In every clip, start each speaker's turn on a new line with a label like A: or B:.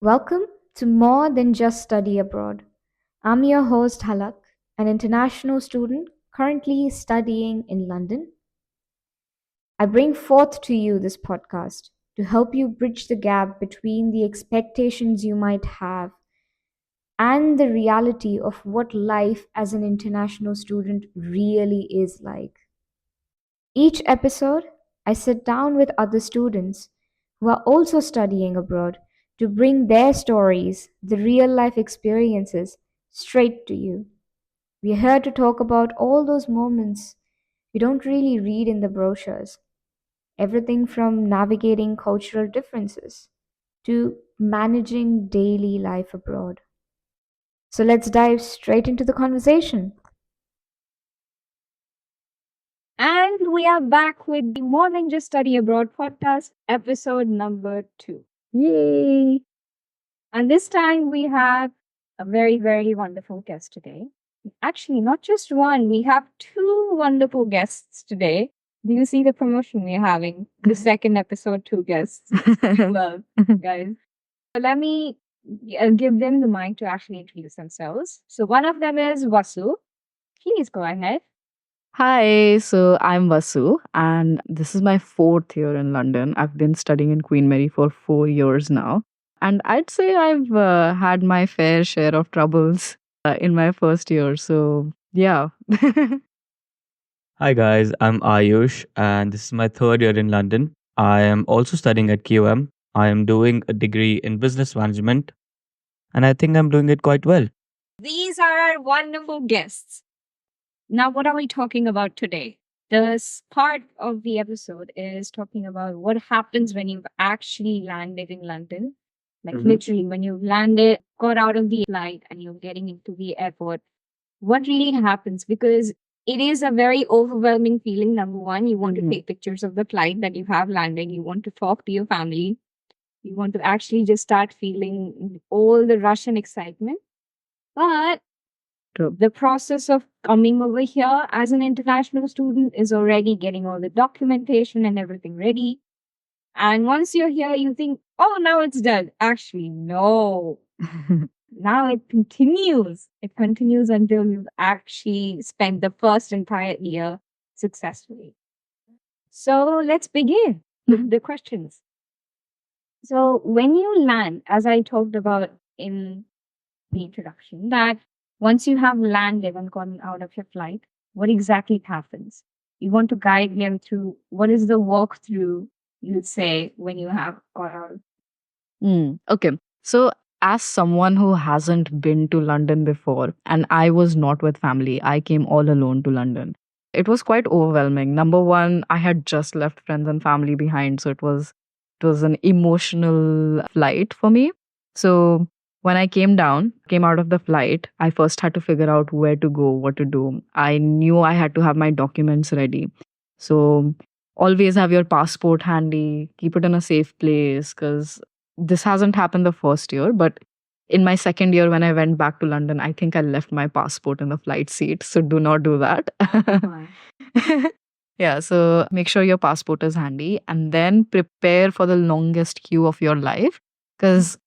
A: Welcome to More Than Just Study Abroad. I'm your host Halak, an international student currently studying in London. I bring forth to you this podcast to help you bridge the gap between the expectations you might have and the reality of what life as an international student really is like. Each episode, I sit down with other students who are also studying abroad to bring their stories, the real life experiences, straight to you. We're here to talk about all those moments you don't really read in the brochures. Everything from navigating cultural differences to managing daily life abroad. So let's dive straight into the conversation.
B: And we are back with the More Than Just Study Abroad podcast, episode number 2. Yay! And this time we have a very, very wonderful guest today. Actually, not just one, we have two wonderful guests today. Do you see the promotion we're having? The second episode, two guests. Love, guys. So let me give them the mic to actually introduce themselves. So one of them is Vasu. Please go ahead.
C: Hi, so I'm Vasu, and this is my fourth year in London. I've been studying in Queen Mary for 4 years now, and I'd say I've had my fair share of troubles in my first year. So, yeah.
D: Hi guys, I'm Ayush and this is my third year in London. I am also studying at QM. I am doing a degree in business management and I think I'm doing it quite well.
B: These are our wonderful guests. Now, what are we talking about today? This part of the episode is talking about what happens when you've actually landed in London. Like literally, when you've landed, got out of the flight, and you're getting into the airport. What really happens? Because it is a very overwhelming feeling. Number one, you want to take pictures of the flight that you have landed. You want to talk to your family. You want to actually just start feeling all the rush and excitement. But
C: True.
B: the process of coming over here as an international student is already getting all the documentation and everything ready. And once you're here, you think, oh, now it's done. Actually, no. Now it continues. It continues until you've actually spent the first entire year successfully. So let's begin with the questions. So when you land, as I talked about in the introduction, that once you have landed and gotten out of your flight, what exactly happens? You want to guide them through what is the walkthrough you'd say when you have got out.
C: Okay. So, as someone who hasn't been to London before, and I was not with family, I came all alone to London. It was quite overwhelming. Number one, I had just left friends and family behind, so it was an emotional flight for me. So when I came out of the flight, I first had to figure out where to go, what to do. I knew I had to have my documents ready. So always have your passport handy, keep it in a safe place, because this hasn't happened the first year, but in my second year when I went back to London, I think I left my passport in the flight seat. So do not do that. Yeah, so make sure your passport is handy and then prepare for the longest queue of your life. Because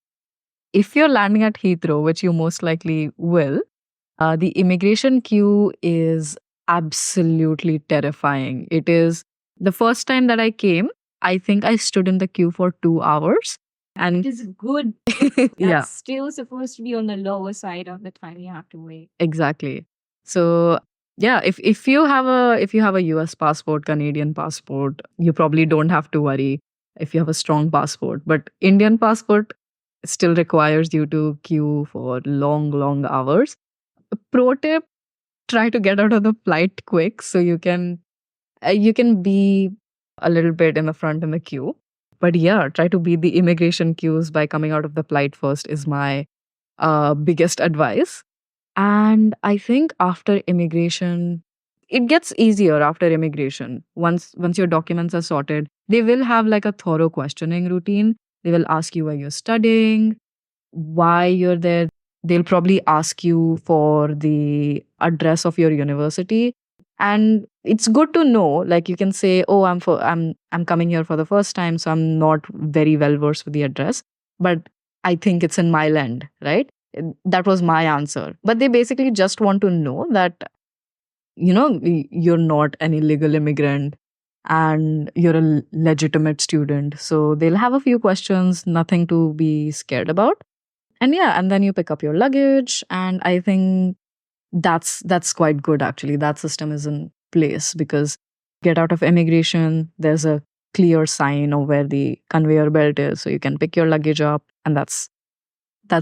C: if you're landing at Heathrow, which you most likely will, the immigration queue is absolutely terrifying. It is the first time that I came, I think I stood in the queue for 2 hours.
B: It
C: And
B: is good.
C: yeah,
B: That's still supposed to be on the lower side of the time you have to wait.
C: exactly. So yeah, if you have a US passport, Canadian passport, you probably don't have to worry if you have a strong passport. But Indian passport still requires you to queue for long, long hours. Pro tip, try to get out of the flight quick so you can be a little bit in the front in the queue. But yeah, try to beat the immigration queues by coming out of the flight first is my biggest advice. And I think after immigration, it gets easier after immigration. Once your documents are sorted, they will have like a thorough questioning routine. They will ask you where you're studying, why you're there. They'll probably ask you for the address of your university. And it's good to know, like you can say, oh, I'm coming here for the first time, so I'm not very well versed with the address. But I think it's in my land, right? That was my answer. But they basically just want to know that, you're not an illegal immigrant and you're a legitimate student. So they'll have a few questions, nothing to be scared about. And yeah, and then you pick up your luggage. And I think that's quite good actually. That system is in place because get out of immigration, there's a clear sign of where the conveyor belt is. So you can pick your luggage up, and that's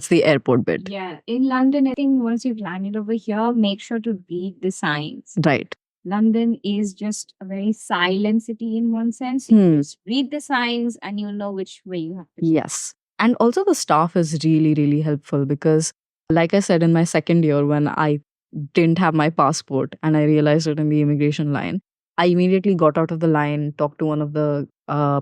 C: the airport bit.
B: Yeah. In London, I think once you've landed over here, make sure to read the signs.
C: Right.
B: London is just a very silent city in one sense.
C: Hmm.
B: Just read the signs and you'll know which way you have to go.
C: Yes. And also the staff is really, really helpful because, like I said, in my second year, when I didn't have my passport and I realized it in the immigration line, I immediately got out of the line, talked to one of the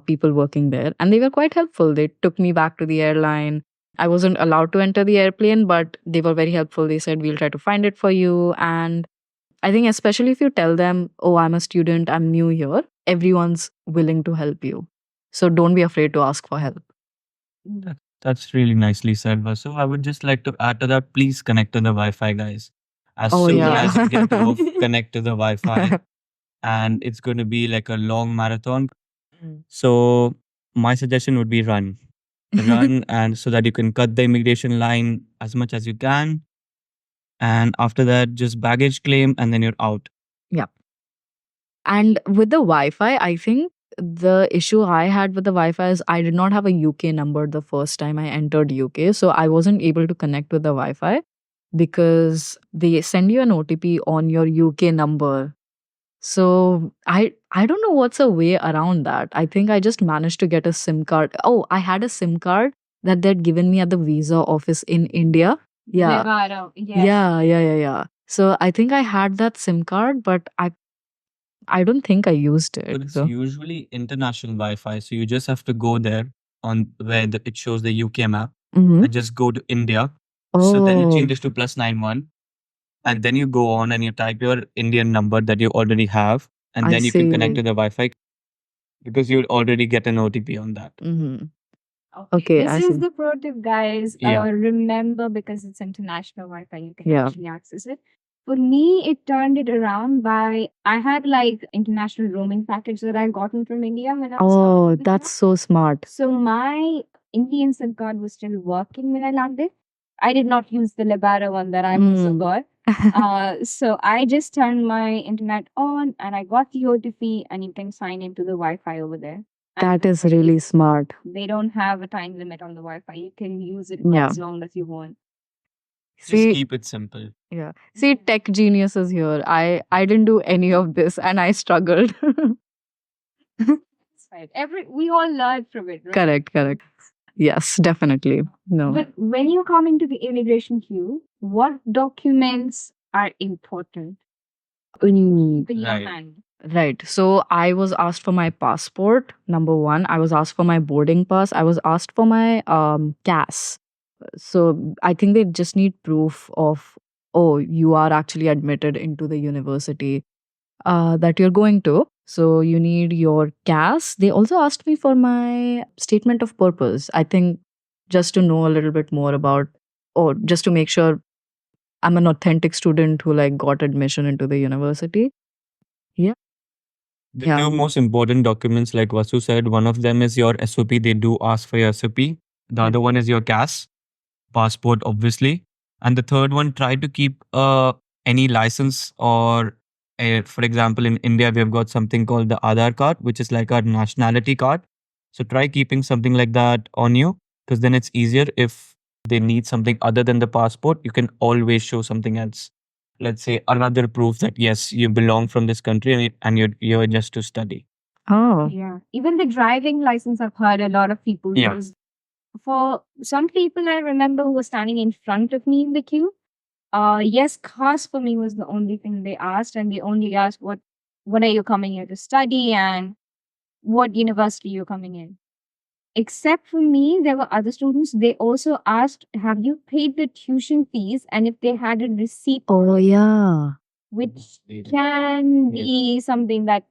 C: people working there, and they were quite helpful. They took me back to the airline. I wasn't allowed to enter the airplane, but they were very helpful. They said, we'll try to find it for you. And I think, especially if you tell them, oh, I'm a student, I'm new here, everyone's willing to help you. So don't be afraid to ask for help.
D: That's really nicely said, Vasu. I would just like to add to that. Please connect to the Wi-Fi, guys. As
C: Oh,
D: soon
C: yeah.
D: as you get to connect to the Wi-Fi, and it's going to be like a long marathon. So my suggestion would be run, and so that you can cut the immigration line as much as you can. And after that, just baggage claim, and then you're out.
C: And with the Wi-Fi, I think the issue I had with the Wi-Fi is I did not have a UK number the first time I entered UK. So I wasn't able to connect with the Wi-Fi because they send you an OTP on your UK number. So I don't know what's a way around that. I think I just managed to get a SIM card. Oh, I had a SIM card that they'd given me at the visa office in India. Yeah.
B: Nevada, yes.
C: Yeah. So I think I had that SIM card, but I don't think I used
D: But
C: it.
D: it's
C: So
D: usually international Wi-Fi, so you just have to go there on where it shows the UK map,
C: Mhm.
D: and just go to India. So then it
C: Oh,
D: changes to +91, and then you go on and you type your Indian number that you already have, and
C: I
D: then you can connect
C: see.
D: to the Wi-Fi because you'll already get an OTP on that.
C: Mhm. Okay,
B: This
C: I
B: is
C: see.
B: the pro tip, guys.
D: Yeah.
B: Remember, because it's international Wi-Fi, you can
C: Yeah.
B: actually access it. For me, it turned it around by I had like international roaming package that I gotten from India when I was coming
C: Oh,
B: over
C: that's
B: here.
C: so smart.
B: So my Indian SIM card was still working when I landed. I did not use the Lebara one that I also
C: Mm.
B: got. So I just turned my internet on and I got the OTP and you can sign into the Wi-Fi over there. And
C: That is
B: that's
C: really
B: it.
C: smart.
B: They don't have a time limit on the Wi-Fi. You can use it
C: Yeah.
B: as long as you want.
D: Just
C: See,
D: keep it simple.
C: yeah. See, tech geniuses here. I didn't do any of this and I struggled.
B: It's fine. We all learn from it, right?
C: Correct. Yes, definitely. No.
B: But when you come into the immigration queue, what documents are important
C: Mm.
B: in your
D: Right.
B: hand?
C: Right. So I was asked for my passport, number one. I was asked for my boarding pass. I was asked for my CAS. So I think they just need proof of, oh, you are actually admitted into the university that you're going to. So you need your CAS. They also asked me for my statement of purpose. I think just to know a little bit more about, or just to make sure I'm an authentic student who like got admission into the university. Yeah.
D: The
C: Yeah.
D: two most important documents, like Vasu said, one of them is your SOP. They do ask for your SOP. The other one is your CAS, passport, obviously. And the third one, try to keep any license or, for example, in India, we have got something called the Aadhaar card, which is like our nationality card. So try keeping something like that on you, because then it's easier. If they need something other than the passport, you can always show something else. Let's say another proof that yes, you belong from this country, and you're just to study.
C: Oh.
B: Yeah. Even the driving license, I've heard a lot of people
D: Yeah.
B: use. For some people, I remember who were standing in front of me in the queue. Yes, cost for me was the only thing they asked, and they only asked what are you coming here to study and what university you're coming in. Except for me, there were other students. They also asked, have you paid the tuition fees? And if they had a receipt,
C: Oh, yeah.
B: which can be something that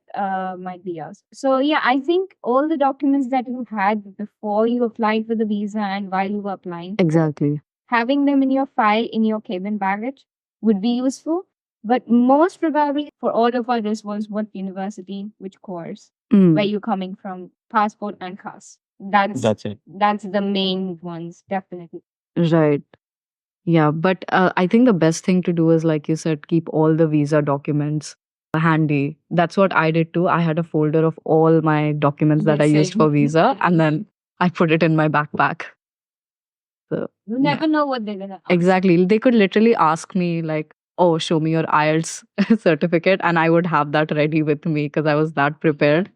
B: might be yours. So yeah, I think all the documents that you had before you applied for the visa and while you were applying,
C: Exactly.
B: having them in your file in your cabin baggage would be useful. But most probably for all of us, this was what university, which course, where you're coming from, passport and CAS.
D: That's it.
B: That's the main ones, definitely.
C: Right. Yeah, but I think the best thing to do is, like you said, keep all the visa documents handy. That's what I did too. I had a folder of all my documents that I
B: Yes,
C: used for
B: same.
C: visa, and then I put it in my backpack. So,
B: You
C: yeah.
B: never know what they're gonna ask.
C: Exactly. They could literally ask me, like, oh, show me your IELTS certificate, and I would have that ready with me because I was that prepared.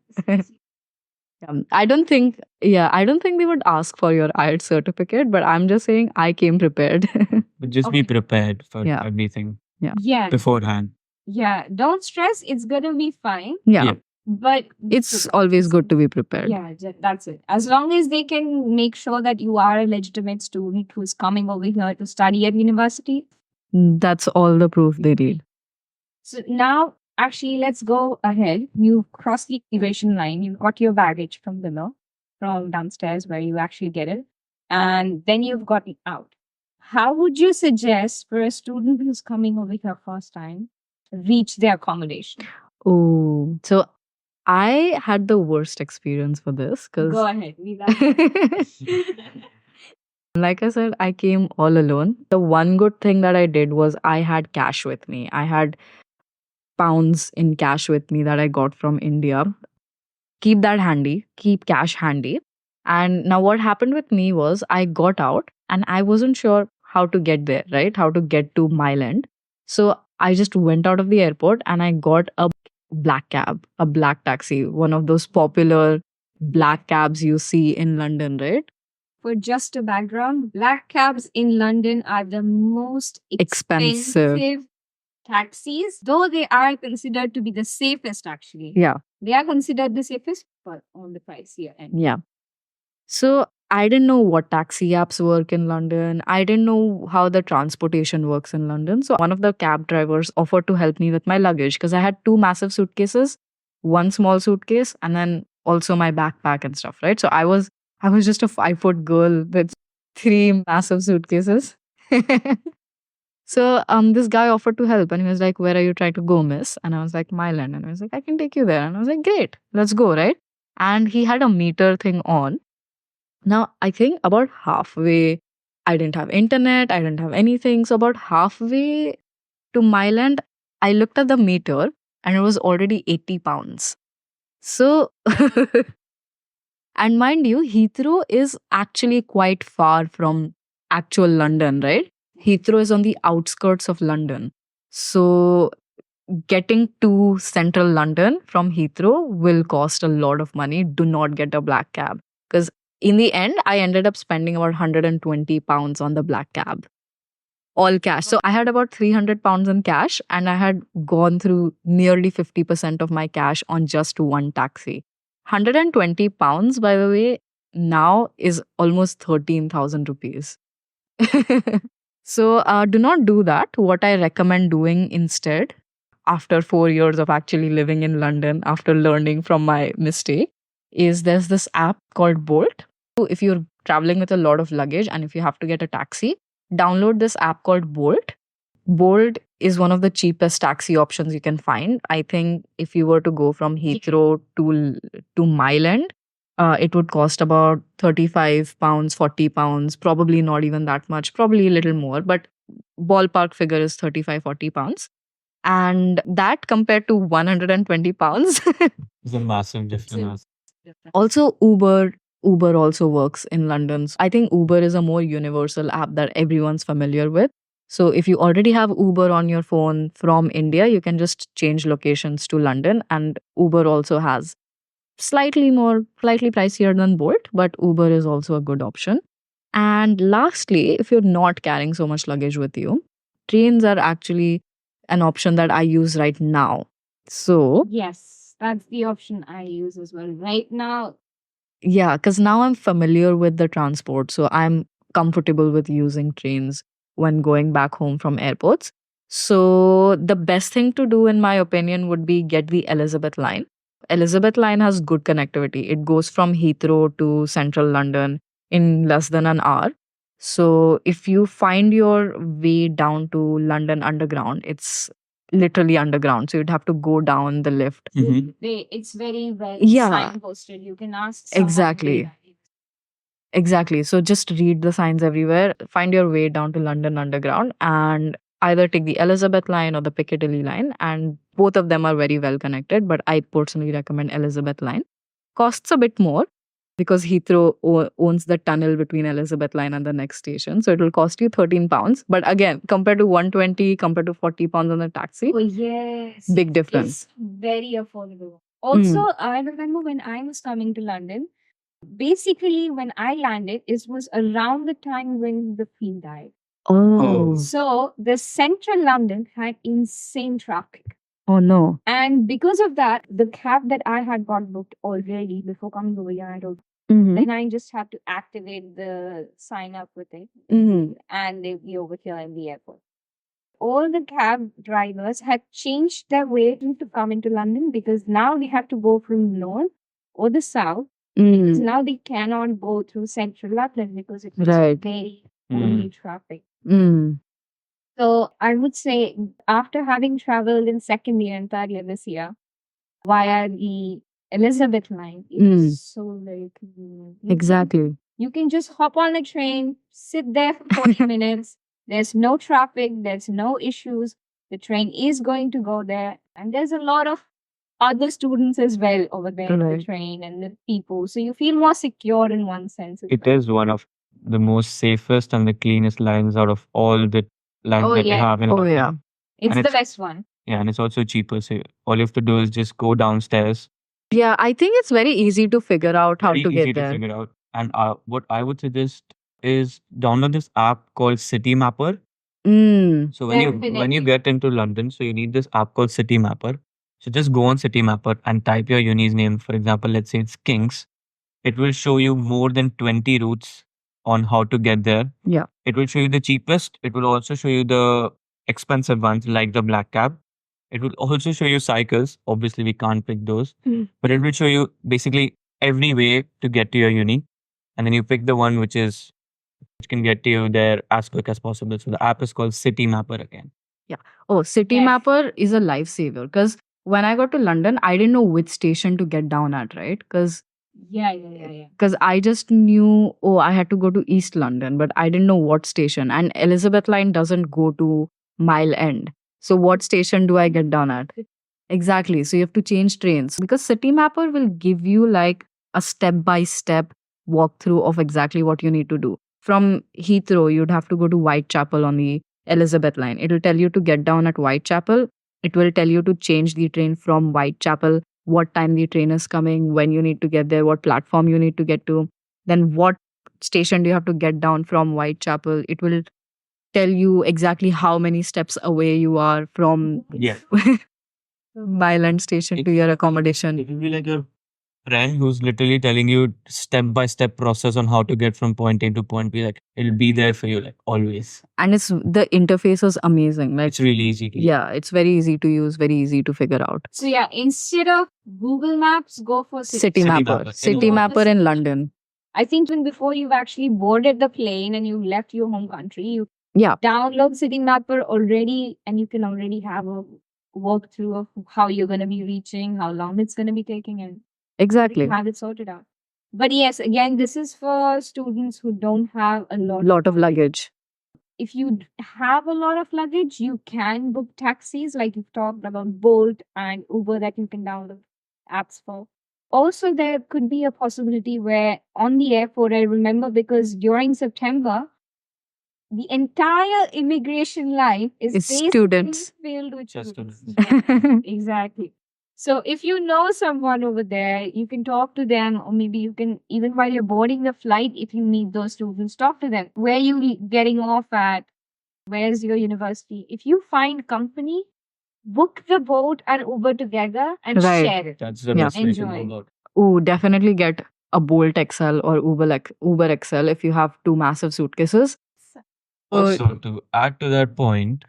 C: I don't think, I don't think they would ask for your IELTS certificate, but I'm just saying I came prepared.
D: But just be
B: Okay.
D: prepared for
C: Yeah.
D: everything
B: Yeah,
D: beforehand.
B: yeah. Don't stress. It's gonna be fine.
C: Yeah.
D: Yeah.
B: But
C: It's always good to be prepared.
B: yeah, that's it. As long as they can make sure that you are a legitimate student who's coming over here to study at university.
C: That's all the proof they need.
B: So now, actually, let's go ahead. You've crossed the immigration line. You've got your baggage from below, from downstairs where you actually get it, and then you've gotten out. How would you suggest for a student who's coming over here first time reach their accommodation?
C: Oh, so I had the worst experience for this
B: Go
C: because,
B: ahead. Leave that.
C: like I said, I came all alone. The one good thing that I did was I had cash with me. I had pounds in cash with me that I got from India. Keep that handy, keep cash handy. And now, what happened with me was I got out and I wasn't sure how to get there, right? How to get to Myland. So I just went out of the airport and I got a black cab, a black taxi, one of those popular black cabs you see in London, right?
B: For just a background, black cabs in London are the most
C: Expensive.
B: expensive taxis, though they are considered to be the safest, actually.
C: Yeah.
B: They are considered the safest, but on the pricier end.
C: Yeah. So I didn't know what taxi apps work in London. I didn't know how the transportation works in London. So one of the cab drivers offered to help me with my luggage because I had two massive suitcases, one small suitcase, and then also my backpack and stuff, right? So I was just a 5 foot girl with three massive suitcases. So this guy offered to help and he was like, "Where are you trying to go, miss?" And I was like, "Myland." And I was like, "I can take you there." And I was like, "Great, let's go," right? And he had a meter thing on. Now, I think about halfway, I didn't have internet, I didn't have anything. So, about halfway to Myland, I looked at the meter and it was already 80 pounds. So, and mind you, Heathrow is actually quite far from actual London, right? Heathrow is on the outskirts of London. So, getting to central London from Heathrow will cost a lot of money. Do not get a black cab because in the end, I ended up spending about 120 pounds on the black cab, all cash. So I had about 300 pounds in cash and I had gone through nearly 50% of my cash on just one taxi. 120 pounds, by the way, now is almost 13,000 rupees. So do not do that. What I recommend doing instead, after 4 years of actually living in London, after learning from my mistake, is there's this app called Bolt. If you're traveling with a lot of luggage and if you have to get a taxi, download this app called Bolt. Bolt is one of the cheapest taxi options you can find. I think if you were to go from Heathrow to Myland, it would cost about 35 pounds, 40 pounds, probably not even that much, probably a little more, but ballpark figure is 35, 40 pounds. And that compared to 120 pounds.
D: It's a massive difference.
C: Also, Uber also works in London. So I think Uber is a more universal app that everyone's familiar with. So if you already have Uber on your phone from India, you can just change locations to London. And Uber also has slightly pricier than Bolt, but Uber is also a good option. And lastly, if you're not carrying so much luggage with you, trains are actually an option that I use right now. So,
B: Yes, that's the option I use as well. Right now,
C: yeah, because now I'm familiar with the transport. So I'm comfortable with using trains when going back home from airports. So the best thing to do, in my opinion, would be get the Elizabeth line. Elizabeth line has good connectivity. It goes from Heathrow to central London in less than an hour. So if you find your way down to London Underground, it's literally underground. So you'd have to go down the lift.
B: It's very well
C: Yeah,
B: signposted. You can ask someone
C: exactly.
B: where
C: Exactly. So just read the signs everywhere, find your way down to London Underground, and either take the Elizabeth line or the Piccadilly line. And both of them are very well connected, but I personally recommend Elizabeth line. Costs a bit more because Heathrow owns the tunnel between Elizabeth line and the next station. So it will cost you £13. But again, compared to 120, compared to £40 on the taxi,
B: Oh, yes.
C: big difference.
B: It's very affordable. Also, I remember when I was coming to London, basically when I landed, it was around the time when the Queen died.
C: Oh.
B: So the central London had insane traffic.
C: Oh no.
B: And because of that, the cab that I had got booked already before coming over here, I told
C: Mhm.
B: then I just had to activate the sign up with it
C: Mhm.
B: and they'll be over here in the airport. All the cab drivers had changed their way to come into London because now they have to go from north or the south. Because
C: Mm.
B: now they cannot go through central London because it was
C: Right.
B: very
D: Mm.
B: heavy traffic.
C: Mm.
B: So I would say after having traveled in second year and third year this year via the Elizabeth line, it is so very convenient.
C: Exactly.
B: You can just hop on a train, sit there for 40 minutes. There's no traffic, there's no issues. The train is going to go there. And there's a lot of other students as well over there in the
C: Right.
B: train and the people. So you feel more secure in one sense. As
D: It
B: well.
D: is one of the most safest and the cleanest lines out of all the lines
B: Oh,
D: that we
B: yeah.
D: have in
C: Oh
D: London.
C: yeah.
B: It's
D: And
B: the
D: it's
B: best one.
D: yeah, and it's also cheaper. So all you have to do is just go downstairs.
C: Yeah, I think it's very easy to figure out how
D: Very
C: to
D: easy
C: get
D: to
C: there.
D: figure out. And what I would suggest is download this app called City Mapper.
C: Mm.
D: So when you
B: Definitely.
D: get into London, so you need this app called City Mapper. So just go on City Mapper and type your uni's name. For example, let's say it's Kings. It will show you more than 20 routes on how to get there.
C: Yeah.
D: It will show you the cheapest. It will also show you the expensive ones like the black cab. It will also show you cycles. Obviously, we can't pick those, but it will show you basically every way to get to your uni. And then you pick the one which can get to you there as quick as possible. So the app is called City Mapper again.
C: Yeah. Oh, City
B: Yes.
C: Mapper is a lifesaver because when I got to London, I didn't know which station to get down at, right? Because
B: Yeah.
C: I just knew, oh, I had to go to East London, but I didn't know what station. And Elizabeth line doesn't go to Mile End. So what station do I get down at? Exactly. So you have to change trains because City Mapper will give you like a step by step walkthrough of exactly what you need to do. From Heathrow, you'd have to go to Whitechapel on the Elizabeth line. It'll tell you to get down at Whitechapel. It will tell you to change the train from Whitechapel, what time the train is coming, when you need to get there, what platform you need to get to, then what station do you have to get down from Whitechapel. It will tell you exactly how many steps away you are from
D: Yeah.
C: Myland station to your accommodation.
D: It will be like your friend who's literally telling you step by step process on how to get from point A to point B. Like it'll be there for you, like always.
C: And it's the interface is amazing. Like
D: It's really easy to use.
C: yeah, it's very easy to use, very easy to figure out.
B: So yeah, instead of Google Maps, go for
C: City
D: City
C: Mapper.
D: Mapper.
C: City
B: Go for
C: Mapper
B: City
C: in
B: Mapper.
C: London.
B: I think even before you've actually boarded the plane and you left your home country, you
C: Yeah.
B: download City Mapper already and you can already have a walkthrough of how you're going to be reaching, how long it's going to be taking, and
C: Exactly.
B: have it sorted out. But yes, again, this is for students who don't have a lot.
C: Lot of luggage.
B: If you have a lot of luggage, you can book taxis, like you've talked about Bolt and Uber that you can download apps for. Also, there could be a possibility where on the airport, I remember because during September, the entire immigration line is
C: It's
B: basically
C: students.
B: filled with
D: Just
B: students.
D: students.
B: Yeah, exactly. So if you know someone over there, you can talk to them, or maybe you can even while you're boarding the flight, if you meet those students, talk to them. Where you getting off at? Where's your university? If you find company, book the boat and Uber together and
C: Right.
B: share it.
D: That's the
C: Yeah.
D: best way to go
B: Enjoy.
D: about.
C: Oh, definitely get a Bolt XL or Uber XL if you have two massive suitcases.
D: Also, to add to that point,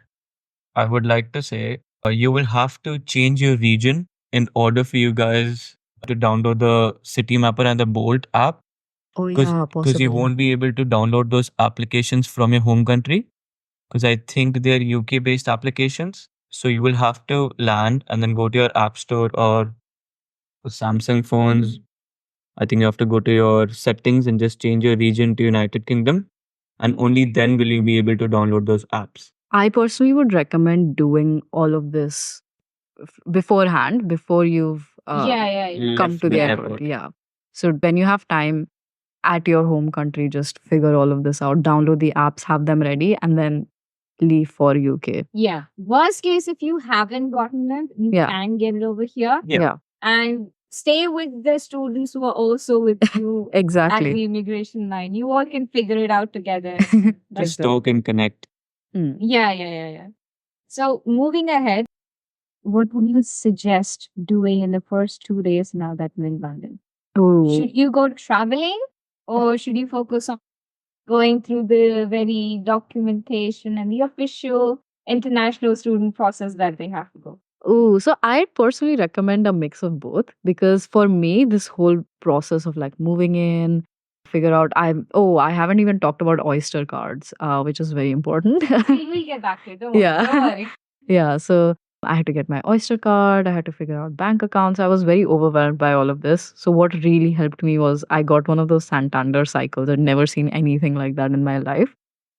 D: I would like to say you will have to change your region in order for you guys to download the City Mapper and the Bolt app,
C: Oh
D: because
C: yeah,
D: you
C: possibly.
D: won't be able to download those applications from your home country, because I think they're UK based applications. So you will have to land and then go to your app store, or for Samsung phones, I think you have to go to your settings and just change your region to United Kingdom. And only then will you be able to download those apps.
C: I personally would recommend doing all of this beforehand, before you've come
D: Left
C: to the
D: the
C: airport.
D: airport.
C: Yeah. So when you have time at your home country, just figure all of this out, download the apps, have them ready, and then leave for UK.
B: Yeah. Worst case, if you haven't gotten them, you
C: Yeah.
B: can get it over here
D: Yeah.
C: Yeah.
B: and stay with the students who are also with you at
C: Exactly.
B: the immigration line. You all can figure it out together.
D: Just talk and connect.
B: Yeah. So moving ahead, what would you suggest doing in the first 2 days now that you're in London?
C: Oh,
B: Should you go traveling or should you focus on going through the very documentation and the official international student process that they have to go?
C: oh, so I personally recommend a mix of both, because for me, this whole process of like moving in, figure out I haven't even talked about Oyster cards, which is very important.
B: We'll get back to it. Don't worry.
C: Yeah.
B: Don't worry.
C: Yeah, so I had to get my Oyster card, I had to figure out bank accounts. I was very overwhelmed by all of this. So what really helped me was I got one of those Santander cycles. I'd never seen anything like that in my life.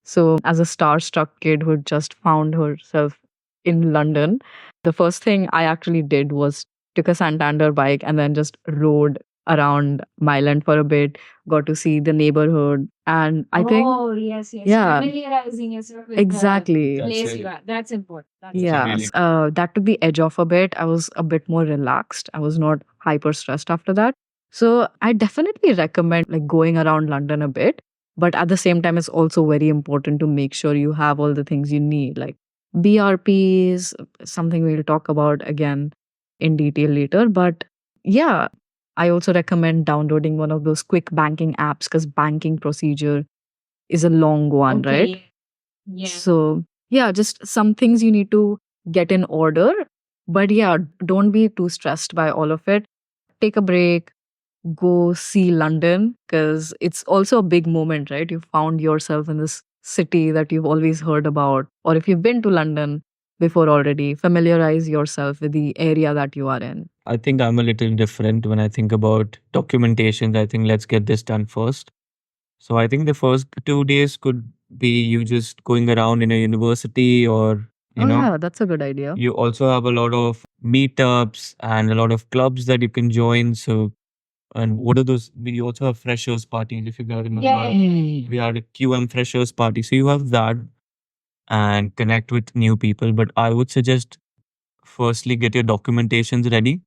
C: So as a star-struck kid who had just found herself in London, the first thing I actually did was took a Santander bike and then just rode around Milan for a bit, got to see the neighborhood. And I think
B: Oh, yes.
C: Yeah.
B: Familiarizing yourself with
C: Exactly.
B: the
D: That's
B: place
D: it.
B: you are. That's important. That's
C: Yeah,
D: really
C: that took the edge off a bit. I was a bit more relaxed. I was not hyper stressed after that. So I definitely recommend like going around London a bit. But at the same time, it's also very important to make sure you have all the things you need, like BRPs, something we'll talk about again in detail later. But yeah, I also recommend downloading one of those quick banking apps, because banking procedure is a long one, right?
B: Okay. Yeah.
C: So, yeah, just some things you need to get in order. But yeah, don't be too stressed by all of it. Take a break, go see London, because it's also a big moment, right? You found yourself in this city that you've always heard about. Or if you've been to London before already, familiarize yourself with the area that you are in.
D: I think I'm a little different when I think about documentation. I think let's get this done first. So I think the first 2 days could be you just going around in a university, or
C: Oh, yeah, that's a good idea.
D: you also have a lot of meetups and a lot of clubs that you can join. So, and what are those? We also have freshers parties. If you guys remember, we had a QM freshers party. So you have that and connect with new people. But I would suggest firstly get your documentations ready,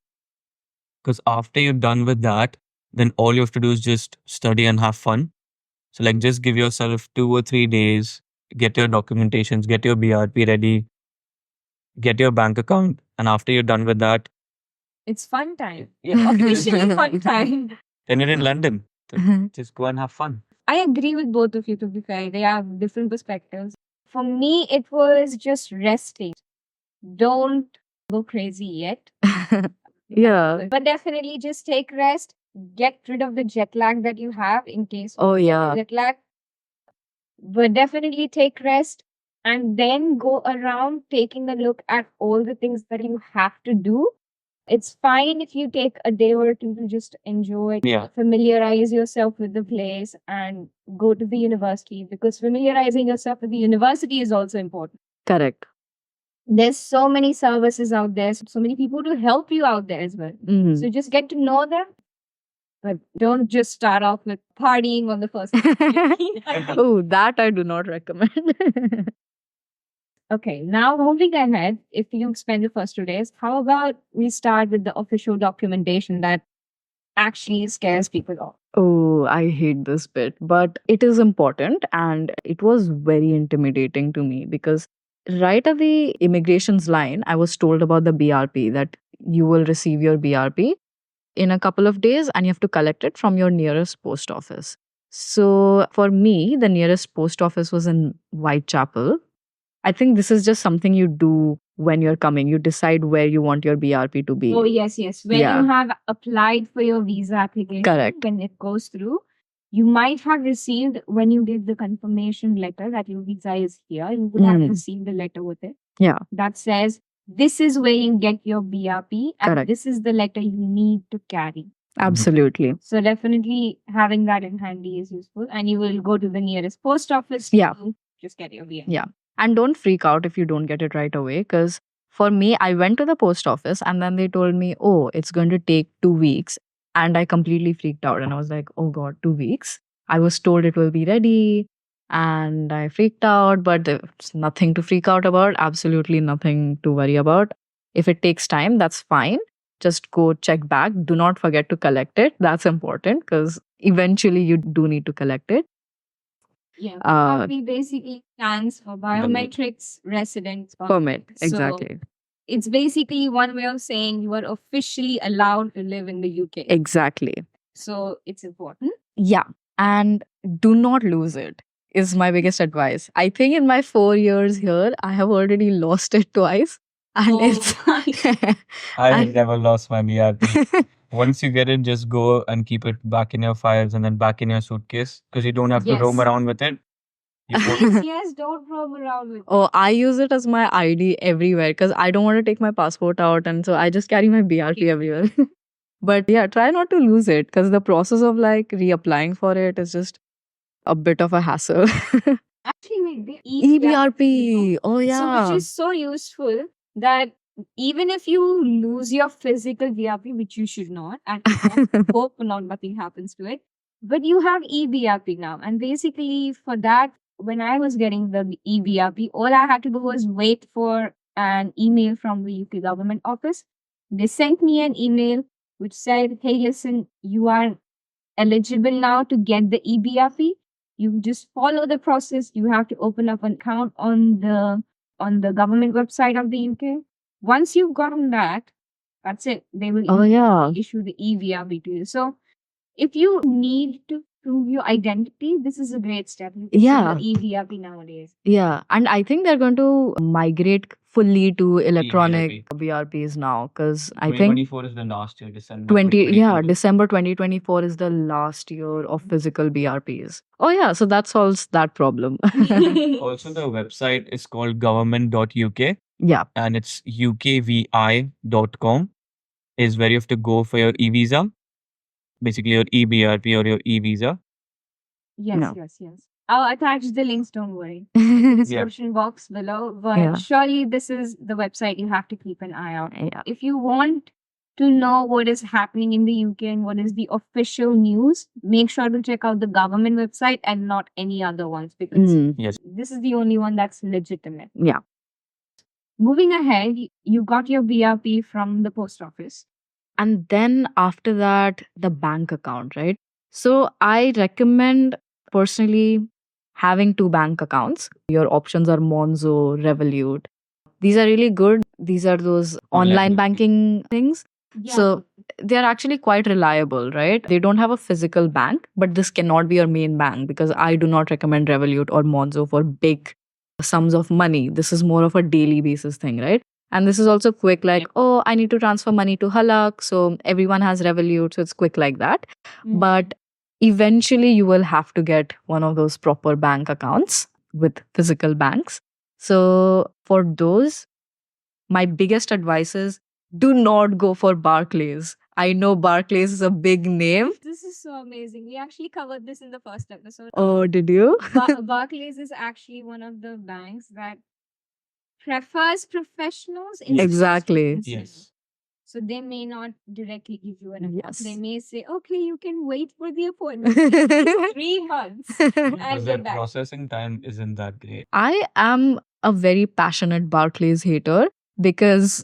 D: because after you're done with that, then all you have to do is just study and have fun. So like just give yourself 2 or 3 days, get your documentations, get your BRP ready, get your bank account, and after you're done with that,
B: It's fun time.
D: yeah,
B: Officially fun time.
D: then you're in London. So just go and have fun.
B: I agree with both of you, to be fair. They have different perspectives. For me, it was just resting. Don't go crazy yet.
C: Yeah.
B: But definitely just take rest. Get rid of the jet lag that you have in case
C: Oh, yeah.
B: jet lag. But definitely take rest and then go around taking a look at all the things that you have to do. It's fine if you take a day or two to just enjoy,
D: Yeah.
B: familiarize yourself with the place and go to the university, because familiarizing yourself with the university is also important.
C: Correct.
B: There's so many services out there, so many people to help you out there as well.
C: Mhm.
B: So just get to know them, but don't just start off with partying on the first day.
C: Oh, that I do not recommend.
B: Okay, now moving ahead, if you spend the first 2 days, how about we start with the official documentation that actually scares people off?
C: Oh, I hate this bit, but it is important, and it was very intimidating to me because right at the immigration's line, I was told about the BRP, that you will receive your BRP in a couple of days and you have to collect it from your nearest post office. So for me, the nearest post office was in Whitechapel. I think this is just something you do when you're coming. You decide where you want your BRP to be.
B: Oh, yes, yes. When
C: Yeah.
B: you have applied for your visa application,
C: Correct.
B: when it goes through, you might have received, when you give the confirmation letter that your visa is here, you would have received a letter with it
C: Yeah.
B: that says, this is where you get your BRP, and
C: Correct.
B: this is the letter you need to carry.
C: Absolutely.
B: So definitely having that in handy is useful, and you will go to the nearest post office
C: Yeah.
B: to just get your BRP.
C: Yeah. And don't freak out if you don't get it right away. Because for me, I went to the post office and then they told me, oh, it's going to take 2 weeks. And I completely freaked out. And I was like, oh God, 2 weeks. I was told it will be ready. And I freaked out, but there's nothing to freak out about. Absolutely nothing to worry about. If it takes time, that's fine. Just go check back. Do not forget to collect it. That's important because eventually you do need to collect it.
B: Yeah. BRP basically stands for Biometrics Residence
C: Permit.
B: So
C: Exactly.
B: it's basically one way of saying you are officially allowed to live in the UK.
C: Exactly.
B: So it's important.
C: Yeah. And do not lose it, is my biggest advice. I think in my 4 years here, I have already lost it twice. And it's.
D: I have
C: And-
D: never lost my BRP. Once you get it, just go and keep it back in your files and then back in your suitcase because you don't have to roam
B: Yes.
D: around with it. You put
B: Yes, yes, don't roam around with it.
C: Oh, I use it as my ID everywhere because I don't want to take my passport out. And so I just carry my BRP everywhere. But yeah, try not to lose it because the process of like reapplying for it is just a bit of a hassle.
B: Actually, wait, the
C: EBRP. Oh,
B: So
C: yeah.
B: which is so useful that even if you lose your physical BRP, which you should not, and hope not nothing happens to it, but you have eBRP now. And basically for that, when I was getting the eBRP, all I had to do was wait for an email from the UK government office. They sent me an email which said, hey, listen, you are eligible now to get the eBRP. You just follow the process. You have to open up an account on the government website of the UK. Once you've gotten that, that's it. They will
C: Oh, yeah.
B: issue the eBRP to you. So if you need to prove your identity, this is a great step. You can
C: Yeah.
B: do the eBRP nowadays.
C: Yeah. And I think they're going to migrate fully to electronic BRPs now because I think
D: 2024 is the last year, December
C: 2024. December 2024 is the last year of physical BRPs. Oh, yeah. So that solves that problem.
D: Also, the website is called government.uk
C: Yeah.
D: and it's ukvi.com is where you have to go for your e-visa, basically your e-BRP or your e-visa.
B: Yes,
C: No.
B: yes. I'll attach the links, don't worry.
C: Yeah.
B: Description box below. But
C: Yeah.
B: surely this is the website you have to keep an eye out.
C: Yeah.
B: If you want to know what is happening in the UK and what is the official news, make sure to check out the government website and not any other ones because
D: Yes.
B: this is the only one that's legitimate.
C: Yeah.
B: Moving ahead, you got your BRP from the post office.
C: And then after that, the bank account, right? So I recommend personally having 2 bank accounts. Your options are Monzo, Revolut. These are really good. These are those online banking things.
B: Yeah.
C: So they're actually quite reliable, right? They don't have a physical bank, but this cannot be your main bank because I do not recommend Revolut or Monzo for big sums of money. This is more of a daily basis thing, right? And this is also quick, like, oh, I need to transfer money to Halak. So everyone has Revolut. So it's quick like that. But eventually you will have to get one of those proper bank accounts with physical banks. So for those, my biggest advice is do not go for Barclays. I know Barclays is a big name.
B: This is so amazing. We actually covered this in the first episode.
C: Oh, did you?
B: Barclays is actually one of the banks that prefers professionals in
C: Exactly.
D: Yes.
B: So they may not directly give you an account.
C: Yes.
B: They may say, okay, you can wait for the appointment. It's 3 months.
D: Because
B: And
D: their
B: get back.
D: processing time isn't that great.
C: I am a very passionate Barclays hater because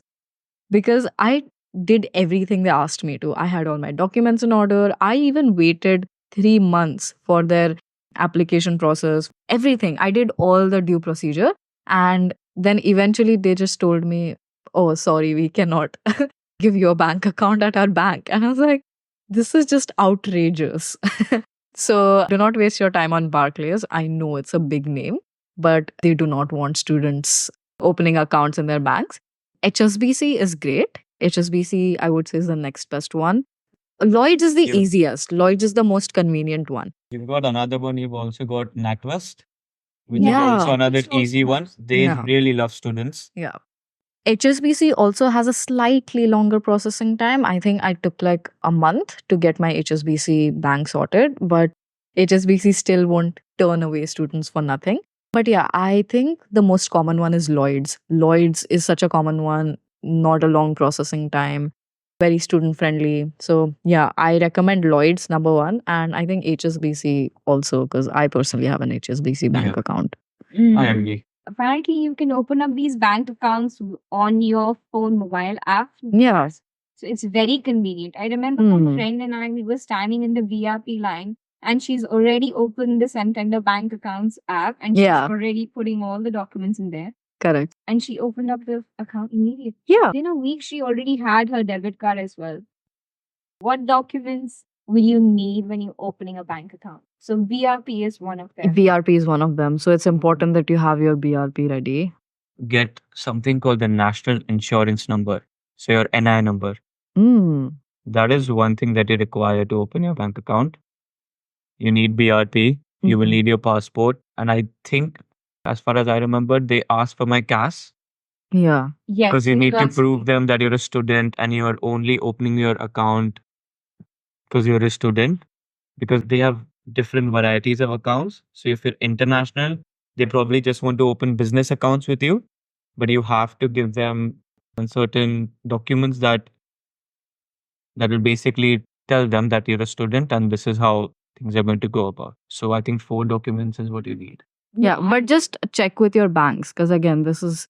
C: I did everything they asked me to. I had all my documents in order. I even waited 3 months for their application process, everything. I did all the due procedure. And then eventually they just told me, oh, sorry, we cannot give you a bank account at our bank. And I was like, this is just outrageous. So do not waste your time on Barclays. I know it's a big name, but they do not want students opening accounts in their banks. HSBC is great. HSBC, I would say, is the next best one. Lloyd's is the
D: Yeah.
C: easiest. Lloyd's is the most convenient one.
D: You've got another one. You've also got NatWest, which is
C: Yeah.
D: also another
B: It's also
D: easy one.
B: nice.
D: They
C: Yeah.
D: really love students.
C: Yeah. HSBC also has a slightly longer processing time. I think I took like a month to get my HSBC bank sorted, but HSBC still won't turn away students for nothing. But yeah, I think the most common one is Lloyd's. Lloyd's is such a common one, not a long processing time, very student friendly. So yeah, I recommend Lloyd's number one, and I think HSBC also because I personally have an HSBC bank
D: Yeah.
C: account.
D: I agree.
B: Apparently, you can open up these bank accounts on your phone mobile app.
C: Yeah.
B: So it's very convenient. I remember my
C: Hmm.
B: friend and I, we were standing in the BRP line and she's already opened the Santander bank accounts app and she's
C: Yeah.
B: already putting all the documents in there.
C: Correct.
B: And she opened up the account immediately.
C: Yeah.
B: Within a week, she already had her debit card as well. What documents will you need when you're opening a bank account? So BRP is one of them.
C: BRP is one of them. So it's important that you have your BRP ready.
D: Get something called the National Insurance Number. So your NI number.
C: Mm.
D: That is one thing that you require to open your bank account. You need BRP. You will
C: Mhm.
D: need your passport. And I think, as far as I remember, they ask for my CAS
C: Yeah.
B: Yes.
D: because you need to
B: that's-
D: prove them that you're a student and you are only opening your account because you're a student. Because they have different varieties of accounts. So if you're international, they probably just want to open business accounts with you, but you have to give them certain documents that will basically tell them that you're a student and this is how things are going to go about. So I think 4 documents is what you need.
C: Yeah. But just check with your banks because, again, this is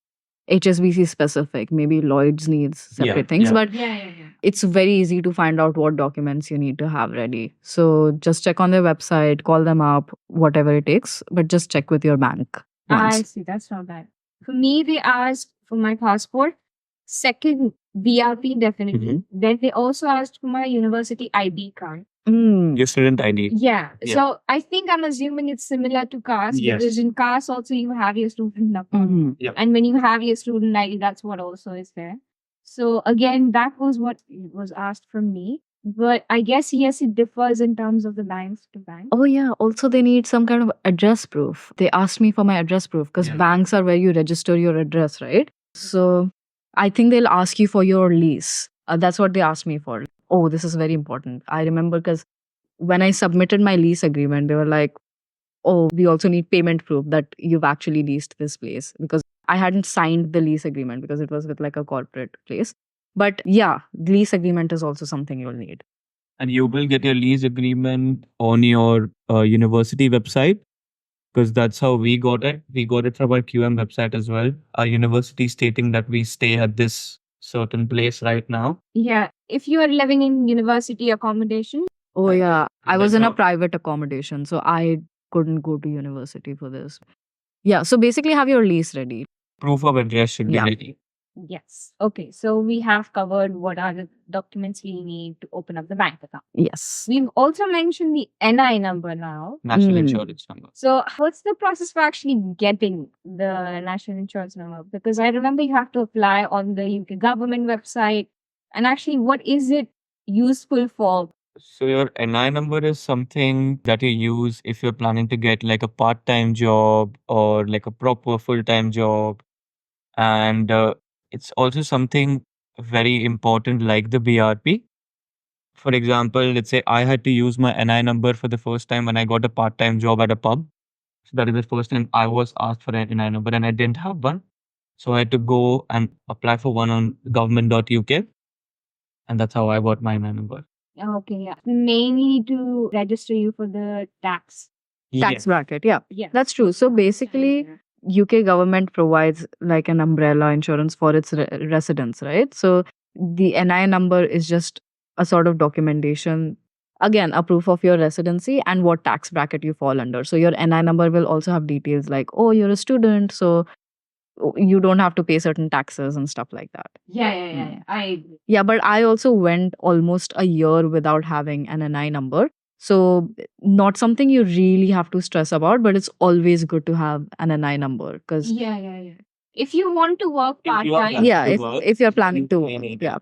C: HSBC specific. Maybe Lloyd's needs separate
D: Yeah,
C: things,
D: yeah.
C: but
B: Yeah.
C: it's very easy to find out what documents you need to have ready. So just check on their website, call them up, whatever it takes, but just check with your bank
B: I
C: once.
B: see. That's not bad. For me, they asked for my passport. Second, BRP definitely. Then they also asked for my university ID card.
C: Mm.
D: Your student ID.
B: Yeah.
D: Yeah.
B: So I think I'm assuming it's similar to CAS
D: Yes.
B: because in CAS also you have your student number.
C: Mhm.
B: And when you have your student ID, that's what also is there. So again, that was what was asked from me. But I guess yes, it differs in terms of the banks to bank.
C: Oh, yeah. Also, they need some kind of address proof. They asked me for my address proof because
D: Yeah.
C: banks are where you register your address, right? So I think they'll ask you for your lease. That's what they asked me for. Oh, this is very important. I remember because when I submitted my lease agreement, they were like, oh, we also need payment proof that you've actually leased this place because I hadn't signed the lease agreement because it was with like a corporate place. But yeah, lease agreement is also something you'll need.
D: And you will get your lease agreement on your university website because that's how we got it. We got it from our QM website as well. Our university stating that we stay at this certain place right now.
B: Yeah. If you are living in university accommodation,
C: Oh, yeah. I was
D: That's
C: in a
D: how-
C: private accommodation, so I couldn't go to university for this. Yeah, so basically have your lease ready.
D: Proof of address should
C: Yeah.
D: be ready.
B: yes. Okay. So we have covered what are the documents we need to open up the bank account.
C: Yes.
B: We've also mentioned the NI number now.
D: National
C: Mm.
D: insurance number.
B: So what's the process for actually getting the national insurance number? Because I remember you have to apply on the UK government website. And actually, what is it useful for?
D: So your NI number is something that you use if you're planning to get like a part-time job or like a proper full-time job. And it's also something very important like the BRP. For example, let's say I had to use my NI number for the first time when I got a part-time job at a pub. So that is the first time I was asked for an NI number and I didn't have one. So I had to go and apply for one on government.uk. And that's how I got my NI number.
B: Okay, yeah. Mainly to register you for the tax.
C: Tax bracket. Yeah,
B: Yeah.
C: that's true. So basically, UK government provides like an umbrella insurance for its residents, right? So the NI number is just a sort of documentation, again, a proof of your residency and what tax bracket you fall under. So your NI number will also have details like, oh, you're a student, so you don't have to pay certain taxes and stuff like that.
B: Yeah. I agree.
C: Yeah, but I also went almost a year without having an NI number. So not something you really have to stress about, but it's always good to have an NI number because
B: Yeah. If you want to work
D: If
B: part
D: you are
B: time,
D: planning
C: yeah,
D: to
C: if
D: work,
C: if you're planning
D: you
C: to
D: may
C: work,
D: need
C: yeah,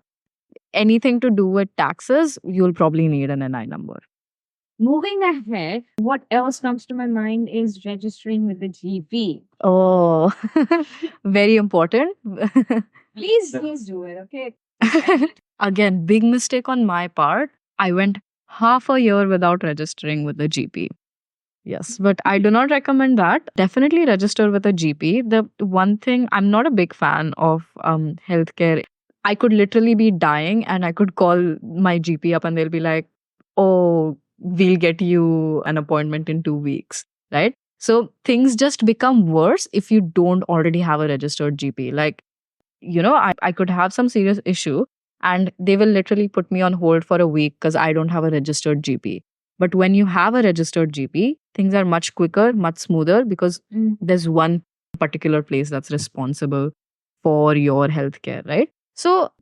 C: anything to do with taxes, you'll probably need an NI number.
B: moving ahead, what else comes to my mind is registering with the GP.
C: Oh, very important.
B: Please do it, okay?
C: Again, big mistake on my part. I went half a year without registering with the GP. Yes, but I do not recommend that. Definitely register with a GP. The one thing, I'm not a big fan of healthcare. I could literally be dying and I could call my GP up and they'll be like, oh, we'll get you an appointment in 2 weeks, right? So things just become worse if you don't already have a registered GP. Like, I could have some serious issue and they will literally put me on hold for a week because I don't have a registered GP. But when you have a registered GP, things are much quicker, much smoother because there's one particular place that's responsible for your healthcare, right? So,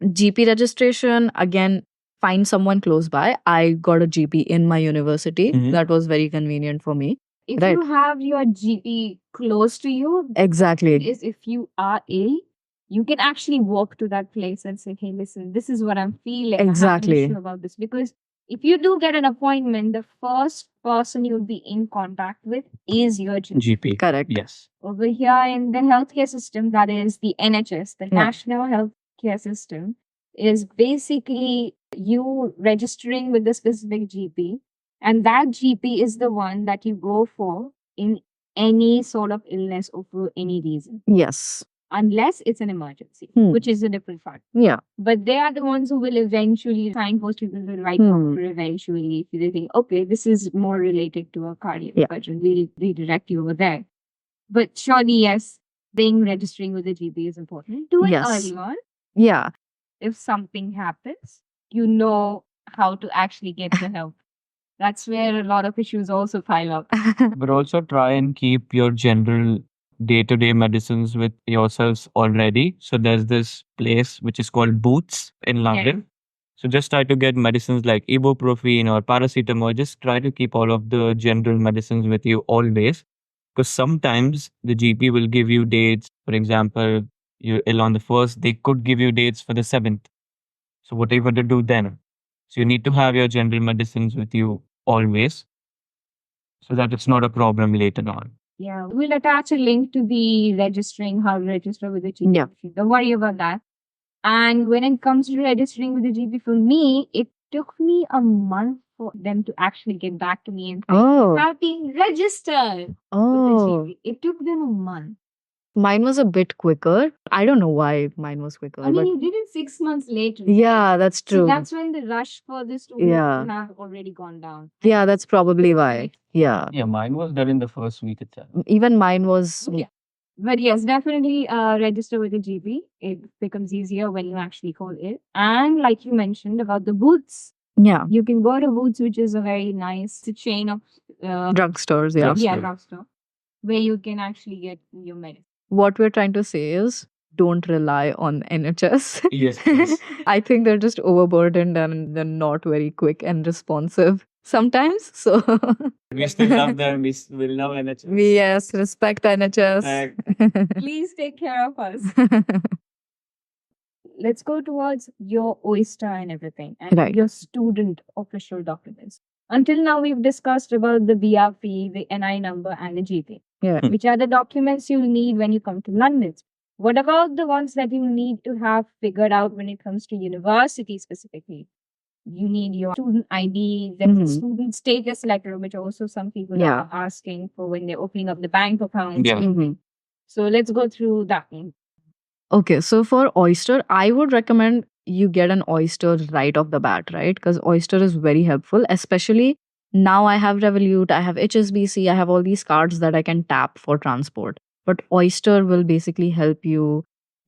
C: GP registration, again, find someone close by. I got a GP in my university.
D: Mhm.
C: That was very convenient for me.
B: If
C: Right.
B: you have your GP close to you,
C: Exactly.
B: is if you are ill, you can actually walk to that place and say, hey, listen, this is what I'm feeling. I have an
C: Exactly.
B: issue about this. Because if you do get an appointment, the first person you'll be in contact with is your GP.
D: GP.
C: Correct.
D: Yes.
B: Over here in the healthcare system, that is the NHS, the
C: Yeah.
B: National Healthcare System, is basically you registering with the specific GP, and that GP is the one that you go for in any sort of illness or for any reason,
C: Yes.
B: unless it's an emergency, which is a different fact.
C: Yeah.
B: But they are the ones who will eventually signpost you to the right
C: Hmm.
B: doctor eventually. If they think, okay, this is more related to a cardiac
C: Yeah.
B: surgeon, we'll redirect you over there. But surely, yes, registering with the GP is important. Do it
C: Yes.
B: early on.
C: Yeah.
B: If something happens, you know how to actually get the help. That's where a lot of issues also pile up.
D: But also try and keep your general day-to-day medicines with yourselves already. So there's this place which is called Boots in London. So just try to get medicines like ibuprofen or paracetamol. Just try to keep all of the general medicines with you always. Because sometimes the GP will give you dates. For example, you're ill on the first, they could give you dates for the seventh. So what are you going to do then? So you need to have your general medicines with you always so that it's not a problem later on.
B: Yeah, we'll attach a link to the registering, how to register with the GP.
C: Yeah.
B: Don't worry about that. And when it comes to registering with the GP, for me, it took me a month for them to actually get back to me and say,
C: Oh.
B: have been registered with the
C: Oh.
B: GP. It took them a month.
C: Mine was a bit quicker. I don't know why mine was quicker.
B: I mean,
C: but
B: you did it 6 months later.
C: yeah, that's
B: So
C: true.
B: that's when the rush for the students
C: Yeah.
B: have already gone down.
C: Yeah, that's probably why. Yeah.
D: Yeah, mine was done in the first week itself.
C: Even mine was.
B: Yeah. But yes, definitely register with a GP. It becomes easier when you actually call it. And like you mentioned about the booths,
C: Yeah.
B: you can go to Boots, which is a very nice chain of
C: Drugstores. Yeah.
D: Drugstore.
B: drugstore, where you can actually get your medicine.
C: What we're trying to say is don't rely on NHS.
D: Yes, yes.
C: I think they're just overburdened and they're not very quick and responsive sometimes. So
D: We still love them. We will love NHS.
C: we, yes, respect NHS.
B: Please take care of us. Let's go towards your oyster and everything and
C: Right.
B: your student official documents. Until now, we've discussed about the BRP, the NI number, and the GP,
C: Yeah.
B: which are the documents you'll need when you come to London. What about the ones that you need to have figured out when it comes to university specifically? You need your student ID, there's a
C: Mhm.
B: student status letter, which also some people
C: Yeah.
B: are asking for when they're opening up the bank account.
D: Yeah.
C: Mhm.
B: So let's go through that one.
C: Okay, so for oyster, I would recommend you get an oyster right off the bat, right? Because oyster is very helpful, especially now I have Revolut, I have HSBC, I have all these cards that I can tap for transport. But oyster will basically help you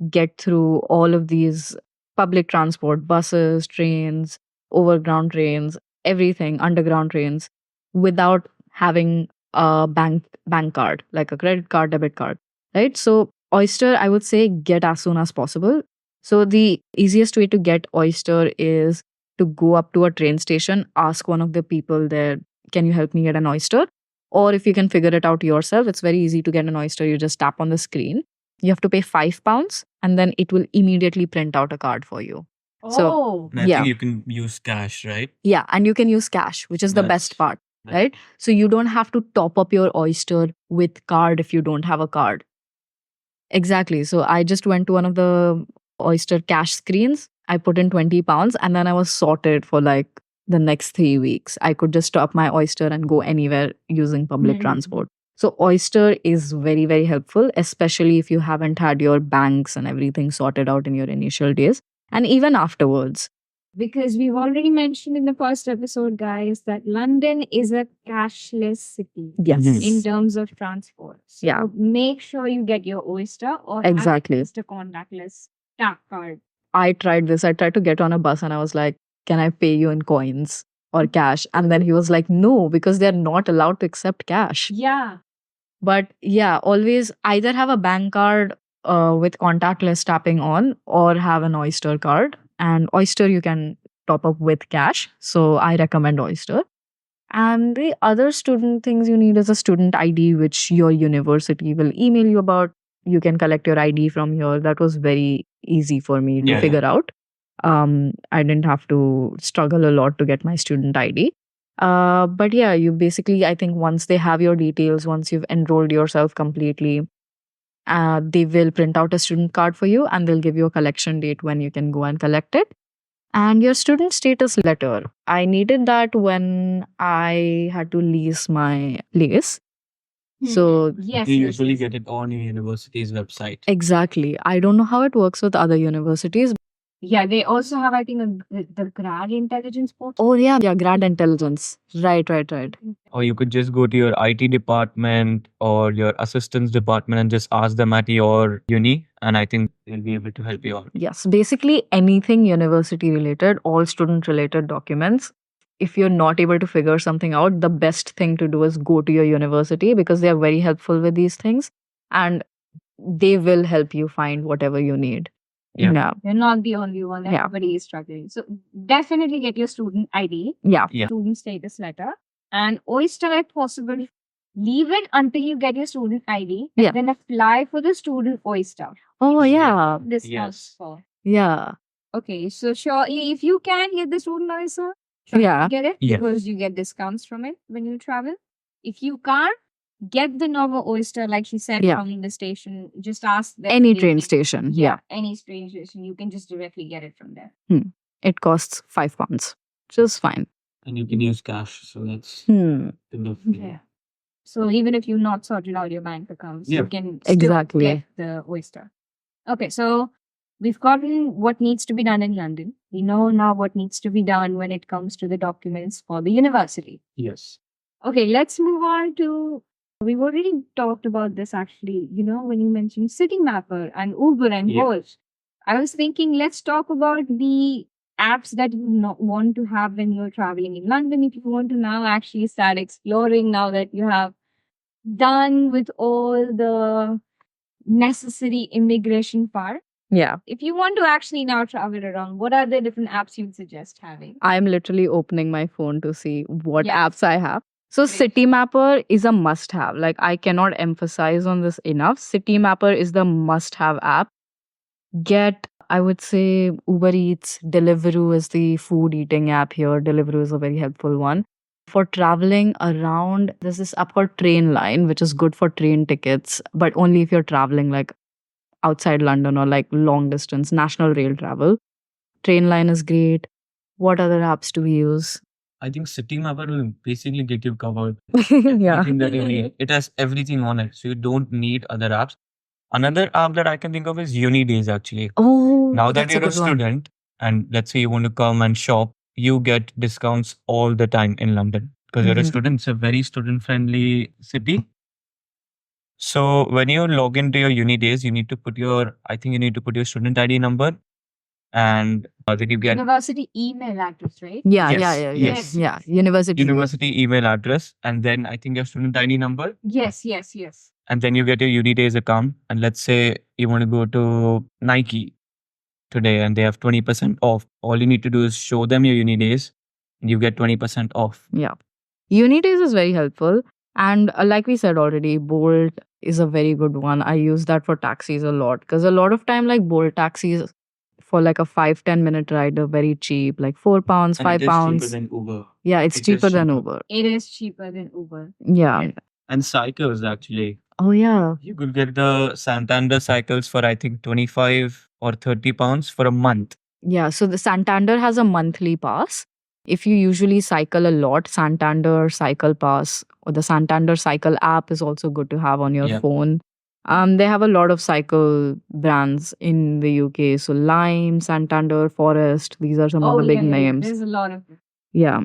C: get through all of these public transport, buses, trains, overground trains, everything, underground trains, without having a bank card, like a credit card, debit card, right? So oyster, I would say get as soon as possible. So the easiest way to get oyster is to go up to a train station, ask one of the people there, can you help me get an oyster? Or if you can figure it out yourself, it's very easy to get an oyster. You just tap on the screen. You have to pay £5 and then it will immediately print out a card for you. So,
B: Oh,
D: And I
C: Yeah.
D: think you can use cash, right?
C: yeah, and you can use cash, which is the best
D: That's-
C: part,
D: that's-
C: right? So you don't have to top up your oyster with card if you don't have a card. Exactly. So I just went to one of the oyster cash screens. I put in £20 and then I was sorted for like the next 3 weeks. I could just top my oyster and go anywhere using public
B: Mhm.
C: transport. So oyster is very, very helpful, especially if you haven't had your banks and everything sorted out in your initial days and even afterwards.
B: because we've already mentioned in the first episode, guys, that London is a cashless city
C: Yes.
D: Mhm.
B: in terms of transport. So
C: Yeah.
B: make sure you get your Oyster or have
C: Exactly.
B: at least a contactless tap card.
C: I tried this. I tried to get on a bus and I was like, can I pay you in coins or cash? And then he was like, no, because they're not allowed to accept cash.
B: Yeah.
C: But yeah, always either have a bank card with contactless tapping on or have an Oyster card. And Oyster you can top up with cash. So I recommend Oyster. And the other student things you need is a student ID, which your university will email you about. You can collect your ID from here. That was very easy for me to
D: Yeah.
C: figure out. I didn't have to struggle a lot to get my student ID. But yeah, you basically, I think once they have your details, once you've enrolled yourself completely, they will print out a student card for you and they'll give you a collection date when you can go and collect it. And your student status letter. I needed that when I had to lease my place. So,
B: Yes.
D: You
B: yes,
D: usually
B: yes.
D: get it on your university's website.
C: exactly. I don't know how it works with other universities.
B: Yeah, they also have, I think, the grad intelligence portal.
C: Oh, yeah, grad intelligence. Right.
D: Or you could just go to your IT department or your assistance department and just ask them at your uni. And I think they'll be able to help you out.
C: Yes, basically anything university related, all student related documents. If you're not able to figure something out, the best thing to do is go to your university because they are very helpful with these things and they will help you find whatever you need.
D: Yeah.
B: You're not the only one.
C: Yeah.
B: Everybody is struggling. So definitely get your student ID,
C: Yeah.
D: Yeah.
B: student status letter, and Oyster if possible. Leave it until you get your student ID, and
C: Yeah.
B: then apply for the student Oyster.
C: Oh, yeah.
B: This
D: Yes.
B: for.
C: Yeah.
B: Okay, so sure, if you can get the student Oyster, try
C: Yeah.
B: to get it
D: Yeah.
B: because you get discounts from it when you travel. If you can't, get the normal Oyster, like she said,
C: Yeah.
B: from the station. Just ask them.
C: Any
B: they
C: train
B: can-
C: station. Yeah.
B: any train station. You can just directly get it from there.
C: It costs £5. Just fine.
D: And you can use cash. So that's
C: Hmm.
D: enough.
B: Yeah. So even if you've not sorted out your bank accounts, you
D: Yeah.
B: can still
C: Exactly.
B: get the Oyster. Okay, so we've gotten what needs to be done in London. We know now what needs to be done when it comes to the documents for the university.
D: Yes.
B: Okay, let's move on to. We've already talked about this actually, when you mentioned City Mapper and Uber and
D: Yeah.
B: Bolt. I was thinking, let's talk about the apps that you want to have when you're traveling in London. If you want to now actually start exploring, now that you have done with all the necessary immigration part,
C: Yeah.
B: if you want to actually now travel around, what are the different apps you'd suggest having?
C: I'm literally opening my phone to see what
B: Yeah.
C: apps I have. So City Mapper is a must have. Like I cannot emphasize on this enough. City Mapper is the must have app. Get, I would say Uber Eats, Deliveroo is the food eating app here. Deliveroo is a very helpful one. For traveling around, there's this app called Train Line, which is good for train tickets, but only if you're traveling like outside London or like long distance national rail travel. Train Line is great. What other apps do we use?
D: I think City Mapper will basically get you covered.
C: Yeah.
D: Everything that you need. It has everything on it. So you don't need other apps. Another app that I can think of is Uni Days actually.
C: Oh,
D: Now that
C: that's
D: you're a
C: good one.
D: student and let's say you want to come and shop, you get discounts all the time in London because you're a
C: Mhm.
D: student. It's a very student friendly city. So when you log into your Uni Days, you need to put your student ID number and then you get
B: University email address, right?
C: Yeah,
D: Yes,
B: yes.
C: yeah. University.
D: university email address and then I think your student ID number.
B: Yes.
D: And then you get your Uni Days account. And let's say you want to go to Nike today and they have 20% off. All you need to do is show them your uni days and you get 20% off.
C: Yeah. Unidays is very helpful. And like we said already, Bolt is a very good one. I use that for taxis a lot because a lot of time, like Bolt taxis for like a 5-10 minute ride are very cheap, like £4,
D: And it is cheaper
C: £5.
D: than Uber.
C: Yeah, it's
D: It is
C: cheaper than
D: cheaper.
C: Uber.
B: It is cheaper than Uber.
C: Yeah.
D: And cycles actually.
C: Oh, yeah.
D: You could get the Santander cycles for I think 25 or 30 pounds for a month.
C: Yeah. So the Santander has a monthly pass. If you usually cycle a lot, Santander Cycle Pass or the Santander Cycle app is also good to have on your
D: Yeah.
C: phone. They have a lot of cycle brands in the UK. So Lime, Santander, Forest, these are some of the big names.
B: There's a lot of them.
C: Yeah.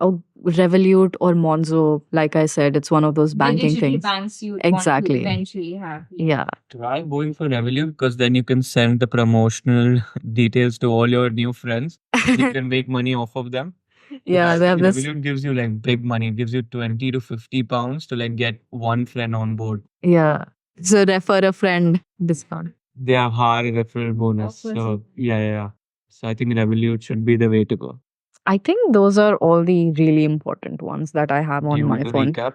C: Oh, Revolut or Monzo, like I said, it's one of those banking
B: Digital
C: things.
B: banks you want
C: Exactly.
B: to eventually have.
C: Yeah.
D: Try going for Revolut because then you can send the promotional details to all your new friends. You can make money off of them.
C: Yeah, they have this.
D: Revolut gives you like big money. It gives you 20 to 50 pounds to like get one friend on board.
C: Yeah. So refer a friend discount.
D: They have high referral bonus.
B: Of course.
D: So yeah. So I think Revolut should be the way to go.
C: I think those are all the really important ones that I have
D: Do
C: on
D: you
C: my
D: want to
C: phone.
D: recap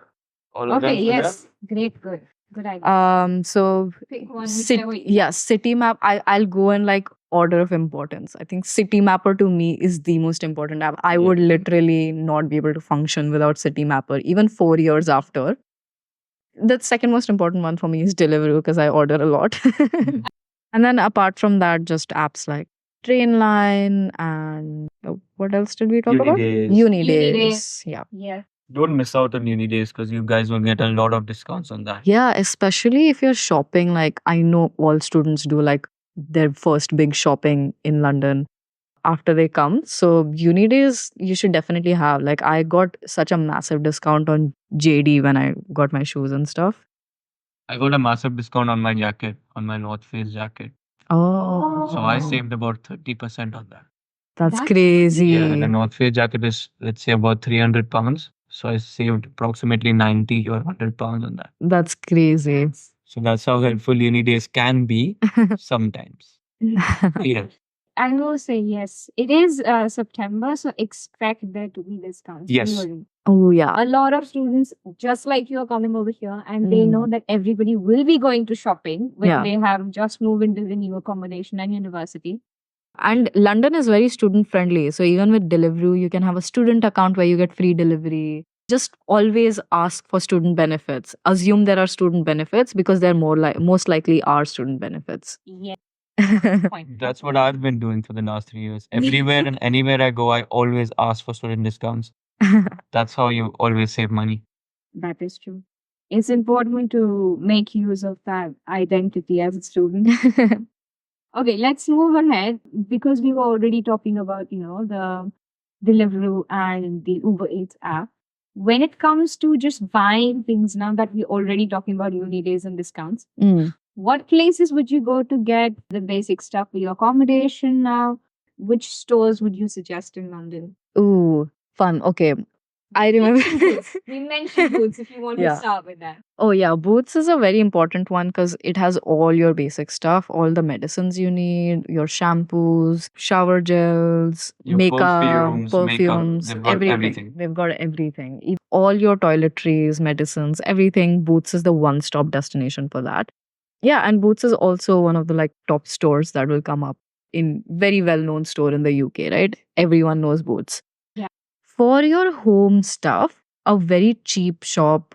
D: all of them
B: Okay,
D: for them?
B: yes. Great, good idea.
C: So
B: Pick one, whichever you
C: yeah, city map. I'll go in like order of importance. I think City Mapper to me is the most important app. I would literally not be able to function without City Mapper, even 4 years after. The second most important one for me is Deliveroo because I order a lot. And then apart from that, just apps like Trainline and what else did we talk about?
D: Unidays.
C: Unidays. Yeah.
B: Yeah.
D: Don't miss out on uni days because you guys will get a lot of discounts on that.
C: Yeah, especially if you're shopping. Like I know all students do like their first big shopping in London after they come. So uni days you should definitely have. Like I got such a massive discount on JD when I got my shoes and stuff.
D: I got a massive discount on my jacket, on my North Face jacket.
C: Oh,
D: So I saved about 30% on that.
C: that's
B: That's
C: crazy.
D: Yeah, and the North Face jacket is, let's say, about 300 pounds. So I saved approximately 90 or 100 pounds on that.
C: That's crazy.
D: So that's how helpful uni days can be sometimes. Yeah.
B: I will say yes. It is September, so expect there to be discounts.
D: Yes.
B: Don't worry.
C: Oh yeah.
B: A lot of students, just like you, are coming over here, and they know that everybody will be going to shopping when
C: Yeah.
B: they have just moved into the new accommodation and university.
C: And London is very student friendly. So even with Deliveroo, you can have a student account where you get free delivery. Just always ask for student benefits. Assume there are student benefits because they're most likely are student benefits.
B: Yeah. Point.
D: That's what I've been doing for the last 3 years. Everywhere and anywhere I go, I always ask for student discounts. That's how you always save money.
B: That is true. It's important to make use of that identity as a student. Okay, let's move ahead because we were already talking about, the Deliveroo and the Uber Eats app. When it comes to just buying things, now that we're already talking about uni days and discounts, what places would you go to get the basic stuff for your accommodation now? Which stores would you suggest in London?
C: Ooh, fun. Okay. I remember.
B: We mentioned Boots if you want
C: Yeah.
B: to start with that.
C: Oh yeah, Boots is a very important one because it has all your basic stuff, all the medicines you need, your shampoos, shower gels,
D: Your
C: makeup,
D: perfumes, they've got
C: everything.
D: everything.
C: They've got everything. All your toiletries, medicines, everything. Boots is the one-stop destination for that. Yeah, and Boots is also one of the like top stores that will come up in very well-known store in the UK, right? Everyone knows Boots.
B: Yeah.
C: For your home stuff, a very cheap shop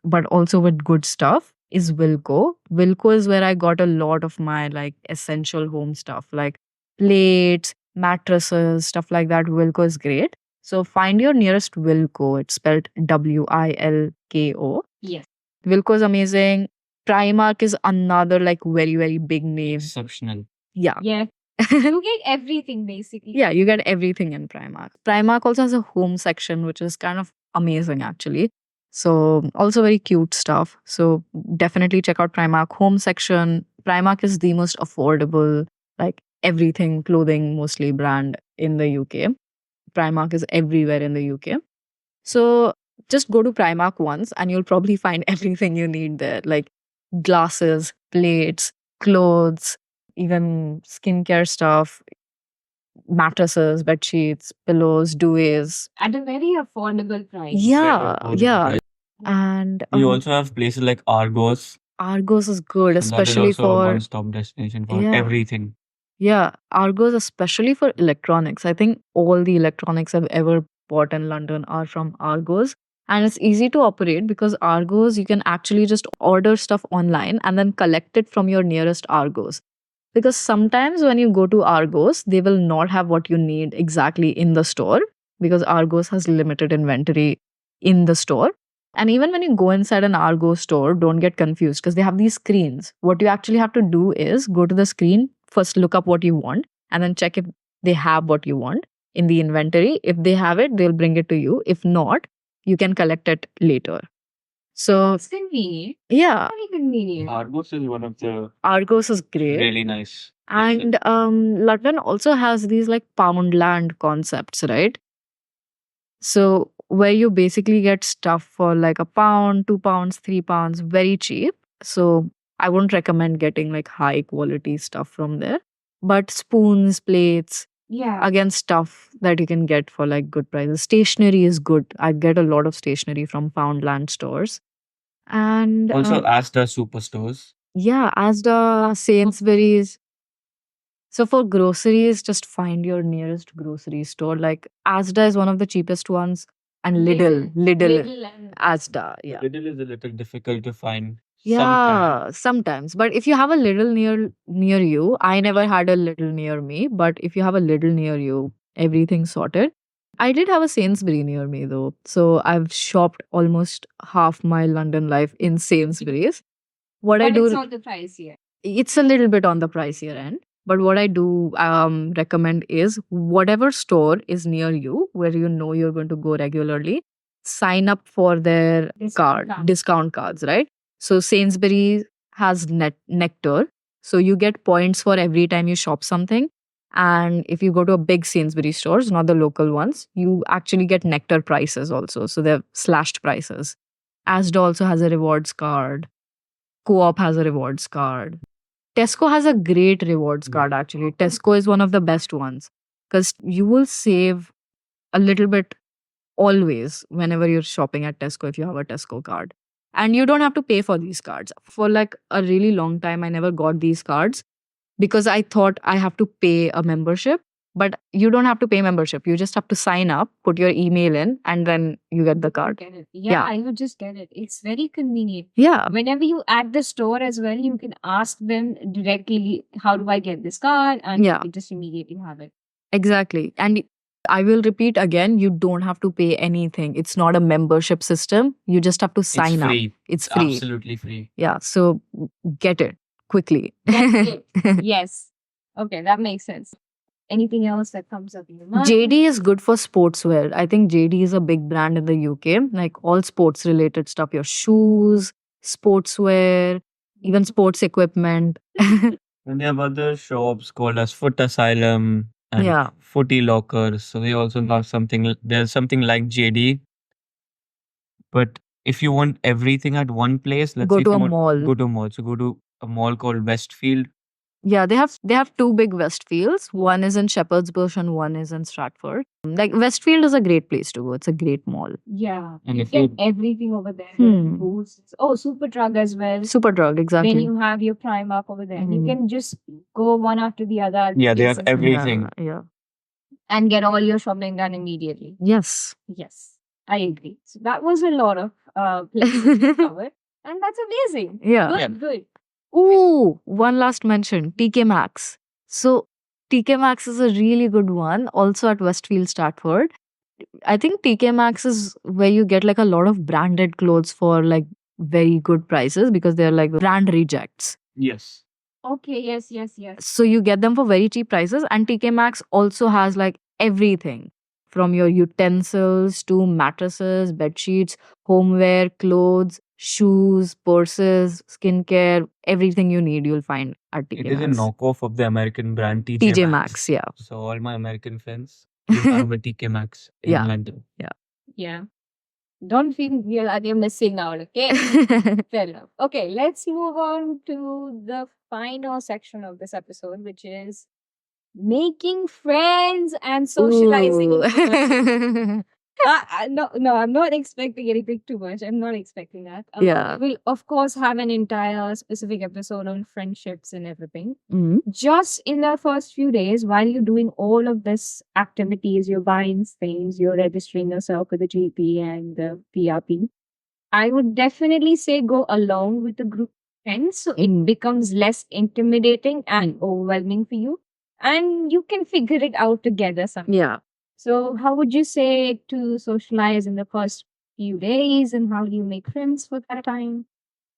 C: but also with good stuff is Wilko. Wilko is where I got a lot of my like essential home stuff like plates, mattresses, stuff like that. Wilko is great. So find your nearest Wilko. It's spelled Wilko.
B: Yes.
C: Wilko is amazing. Primark is another like very, very big name.
D: Exceptional.
C: Yeah.
B: Yeah. You get everything basically.
C: Yeah, you get everything in Primark. Primark also has a home section, which is kind of amazing actually. So also very cute stuff. So definitely check out Primark home section. Primark is the most affordable, like everything clothing, mostly brand in the UK. Primark is everywhere in the UK. So just go to Primark once and you'll probably find everything you need there, like glasses, plates, clothes, even skincare stuff, mattresses, bed sheets, pillows, duvets.
B: At a very affordable price.
C: Yeah,
D: affordable
C: yeah.
D: price.
C: And
D: You also have places like Argos.
C: Argos is good,
D: So that is
C: especially
D: also a
C: for
D: one-stop destination for
C: yeah.
D: everything.
C: Yeah, Argos, especially for electronics. I think all the electronics I've ever bought in London are from Argos. And it's easy to operate because Argos, you can actually just order stuff online and then collect it from your nearest Argos. Because sometimes when you go to Argos, they will not have what you need exactly in the store because Argos has limited inventory in the store. And even when you go inside an Argos store, don't get confused because they have these screens. What you actually have to do is go to the screen, first look up what you want, and then check if they have what you want in the inventory. If they have it, they'll bring it to you. If not, you can collect it later. So,
B: It's convenient.
C: yeah,
B: Very convenient.
D: Argos is one of the
C: Argos is great.
D: really nice.
C: And London also has these like Poundland concepts, right? So where you basically get stuff for like £1, £2, £3, very cheap. So I wouldn't recommend getting like high quality stuff from there. But spoons, plates,
B: Yeah.
C: again, stuff that you can get for like good prices. Stationery is good. I get a lot of stationery from Poundland stores. And
D: Also, Asda superstores.
C: yeah, Asda, Sainsbury's. So for groceries, just find your nearest grocery store. Like Asda is one of the cheapest ones, and Lidl,
B: Lidl and
C: Asda, yeah.
D: Lidl is a little difficult to find.
C: Yeah, sometimes. But if you have a Lidl near you, I never had a Lidl near me, but if you have a Lidl near you, everything's sorted. I did have a Sainsbury near me though. So I've shopped almost half my London life in Sainsbury's. What I
B: But
C: do
B: it's not the price yet.
C: it's a little bit on the pricier end. But what I do recommend is whatever store is near you, where you know you're going to go regularly, sign up for their discount cards, right? So Sainsbury has Nectar. So you get points for every time you shop something. And if you go to a big Sainsbury stores, not the local ones, you actually get Nectar prices also. So they're slashed prices. Asda also has a rewards card. Co-op has a rewards card. Tesco has a great rewards card actually. Tesco is one of the best ones because you will save a little bit always whenever you're shopping at Tesco if you have a Tesco card. And you don't have to pay for these cards. For like a really long time, I never got these cards because I thought I have to pay a membership. But you don't have to pay membership. You just have to sign up, put your email in, and then you get the card.
B: Get it. Yeah,
C: Yeah.
B: I would just get it. It's very convenient.
C: Yeah.
B: Whenever you at the store as well, you can ask them directly, how do I get this card? And
C: Yeah.
B: you just immediately have it.
C: Exactly. And I will repeat again, you don't have to pay anything. It's not a membership system. You just have to sign up.
D: free.
C: It's free.
D: Absolutely free.
C: Yeah. So get it quickly.
B: That's it. Yes. Okay, that makes sense. Anything else that comes up in your mind?
C: JD is good for sportswear. I think JD is a big brand in the UK. Like all sports related stuff, your shoes, sportswear, even sports equipment.
D: And they have other shops called as Foot Asylum and
C: Yeah.
D: Footy Lockers. So they also have something. There's something like JD, but if you want everything at one place, let's
C: Go
D: say if
C: to
D: you
C: a
D: want,
C: mall.
D: go to a mall. So go to a mall called Westfield.
C: Yeah, they have two big Westfields. One is in Shepherd's Bush and one is in Stratford. Like Westfield is a great place to go. It's a great mall.
B: Yeah.
D: And
B: You
D: if
B: get
D: you
B: everything over there.
C: Hmm.
B: Boots. Oh, Superdrug as well.
C: Superdrug,
B: Then
C: exactly.
B: you have your Primark over there. You
C: Mhm.
B: can just go one after the other.
D: Yeah, they have
B: places
D: everything.
C: Yeah.
B: and get all your shopping done immediately.
C: Yes.
B: Yes, I agree. So that was a lot of places to cover. And that's amazing.
C: Yeah.
B: Good,
D: Yeah.
B: good.
C: Ooh, one last mention, TK Maxx. So TK Maxx is a really good one, also at Westfield Stratford. I think TK Maxx is where you get like a lot of branded clothes for like very good prices because they're like brand rejects.
D: Yes.
B: Okay, yes, yes, yes.
C: So you get them for very cheap prices. And TK Maxx also has like everything from your utensils to mattresses, bed sheets, homeware, clothes, shoes, purses, skincare, everything you need you'll find at TK
D: It is a
C: Maxx.
D: knockoff of the American brand TJ
C: TJ
D: Maxx.
C: Maxx, yeah.
D: So all my American friends, you have a TK Maxx in
C: Yeah.
D: London.
B: Yeah. Don't feel you're missing out, okay? Fair enough. Okay, let's move on to the final section of this episode, which is making friends and socializing.
C: Ooh.
B: No, I'm not expecting anything too much. I'm not expecting that.
C: Yeah.
B: We'll, of course, have an entire specific episode on friendships and everything.
C: Mhm.
B: Just in the first few days, while you're doing all of this activities, you're buying things, you're registering yourself with the GP and the PRP, I would definitely say go along with the group of friends so it becomes less intimidating and overwhelming for you. And you can figure it out together sometime.
C: Yeah.
B: So, how would you say to socialize in the first few days and how do you make friends for that time?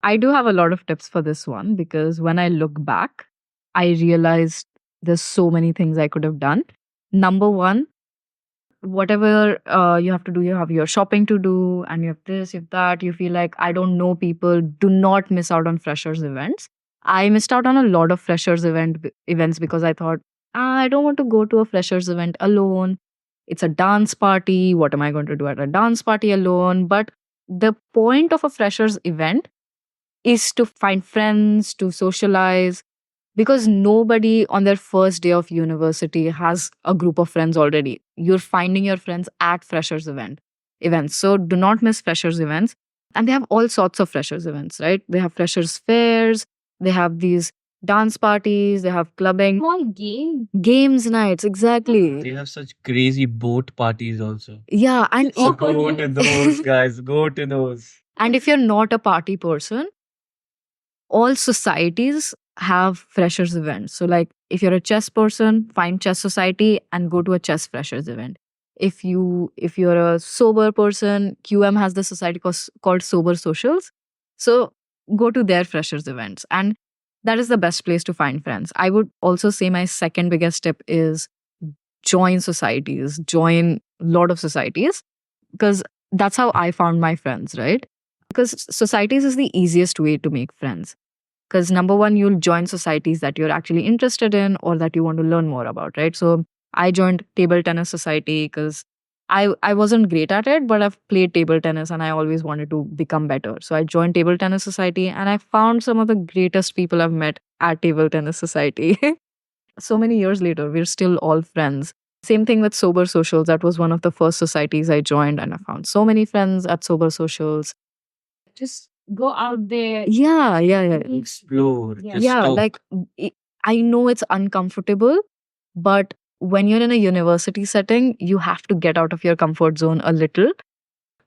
C: I do have a lot of tips for this one because when I look back, I realized there's so many things I could have done. Number one, whatever you have to do, you have your shopping to do, and you have this, you have that. You feel like I don't know people. Do not miss out on freshers events. I missed out on a lot of freshers events because I thought I don't want to go to a freshers event alone. It's a dance party. What am I going to do at a dance party alone? But the point of a freshers event is to find friends, to socialize, because nobody on their first day of university has a group of friends already. You're finding your friends at freshers events. So do not miss freshers events. And they have all sorts of freshers events, right? They have freshers fairs, they have these dance parties, they have clubbing,
B: Small game.
C: games nights, exactly.
D: They have such crazy boat parties also.
C: Yeah, and
D: So go to those, guys. Go to those.
C: and if you're not a party person, all societies have freshers events. So like if you're a chess person, find chess society and go to a chess freshers event. If you're a sober person, QM has the society called Sober Socials. So go to their freshers events, and that is the best place to find friends. I would also say my second biggest tip is join societies, join a lot of societies, because that's how I found my friends, right? Because societies is the easiest way to make friends. Because number one, you'll join societies that you're actually interested in or that you want to learn more about, right? So I joined table tennis society because I wasn't great at it, but I've played table tennis and I always wanted to become better. So I joined table tennis society and I found some of the greatest people I've met at table tennis society. So many years later, we're still all friends. Same thing with Sober Socials. That was one of the first societies I joined, and I found so many friends at Sober Socials.
B: Just go out there.
C: Yeah.
D: Explore.
B: Yeah.
D: Just
C: Yeah,
D: talk.
C: like I know it's uncomfortable, but when you're in a university setting, you have to get out of your comfort zone a little.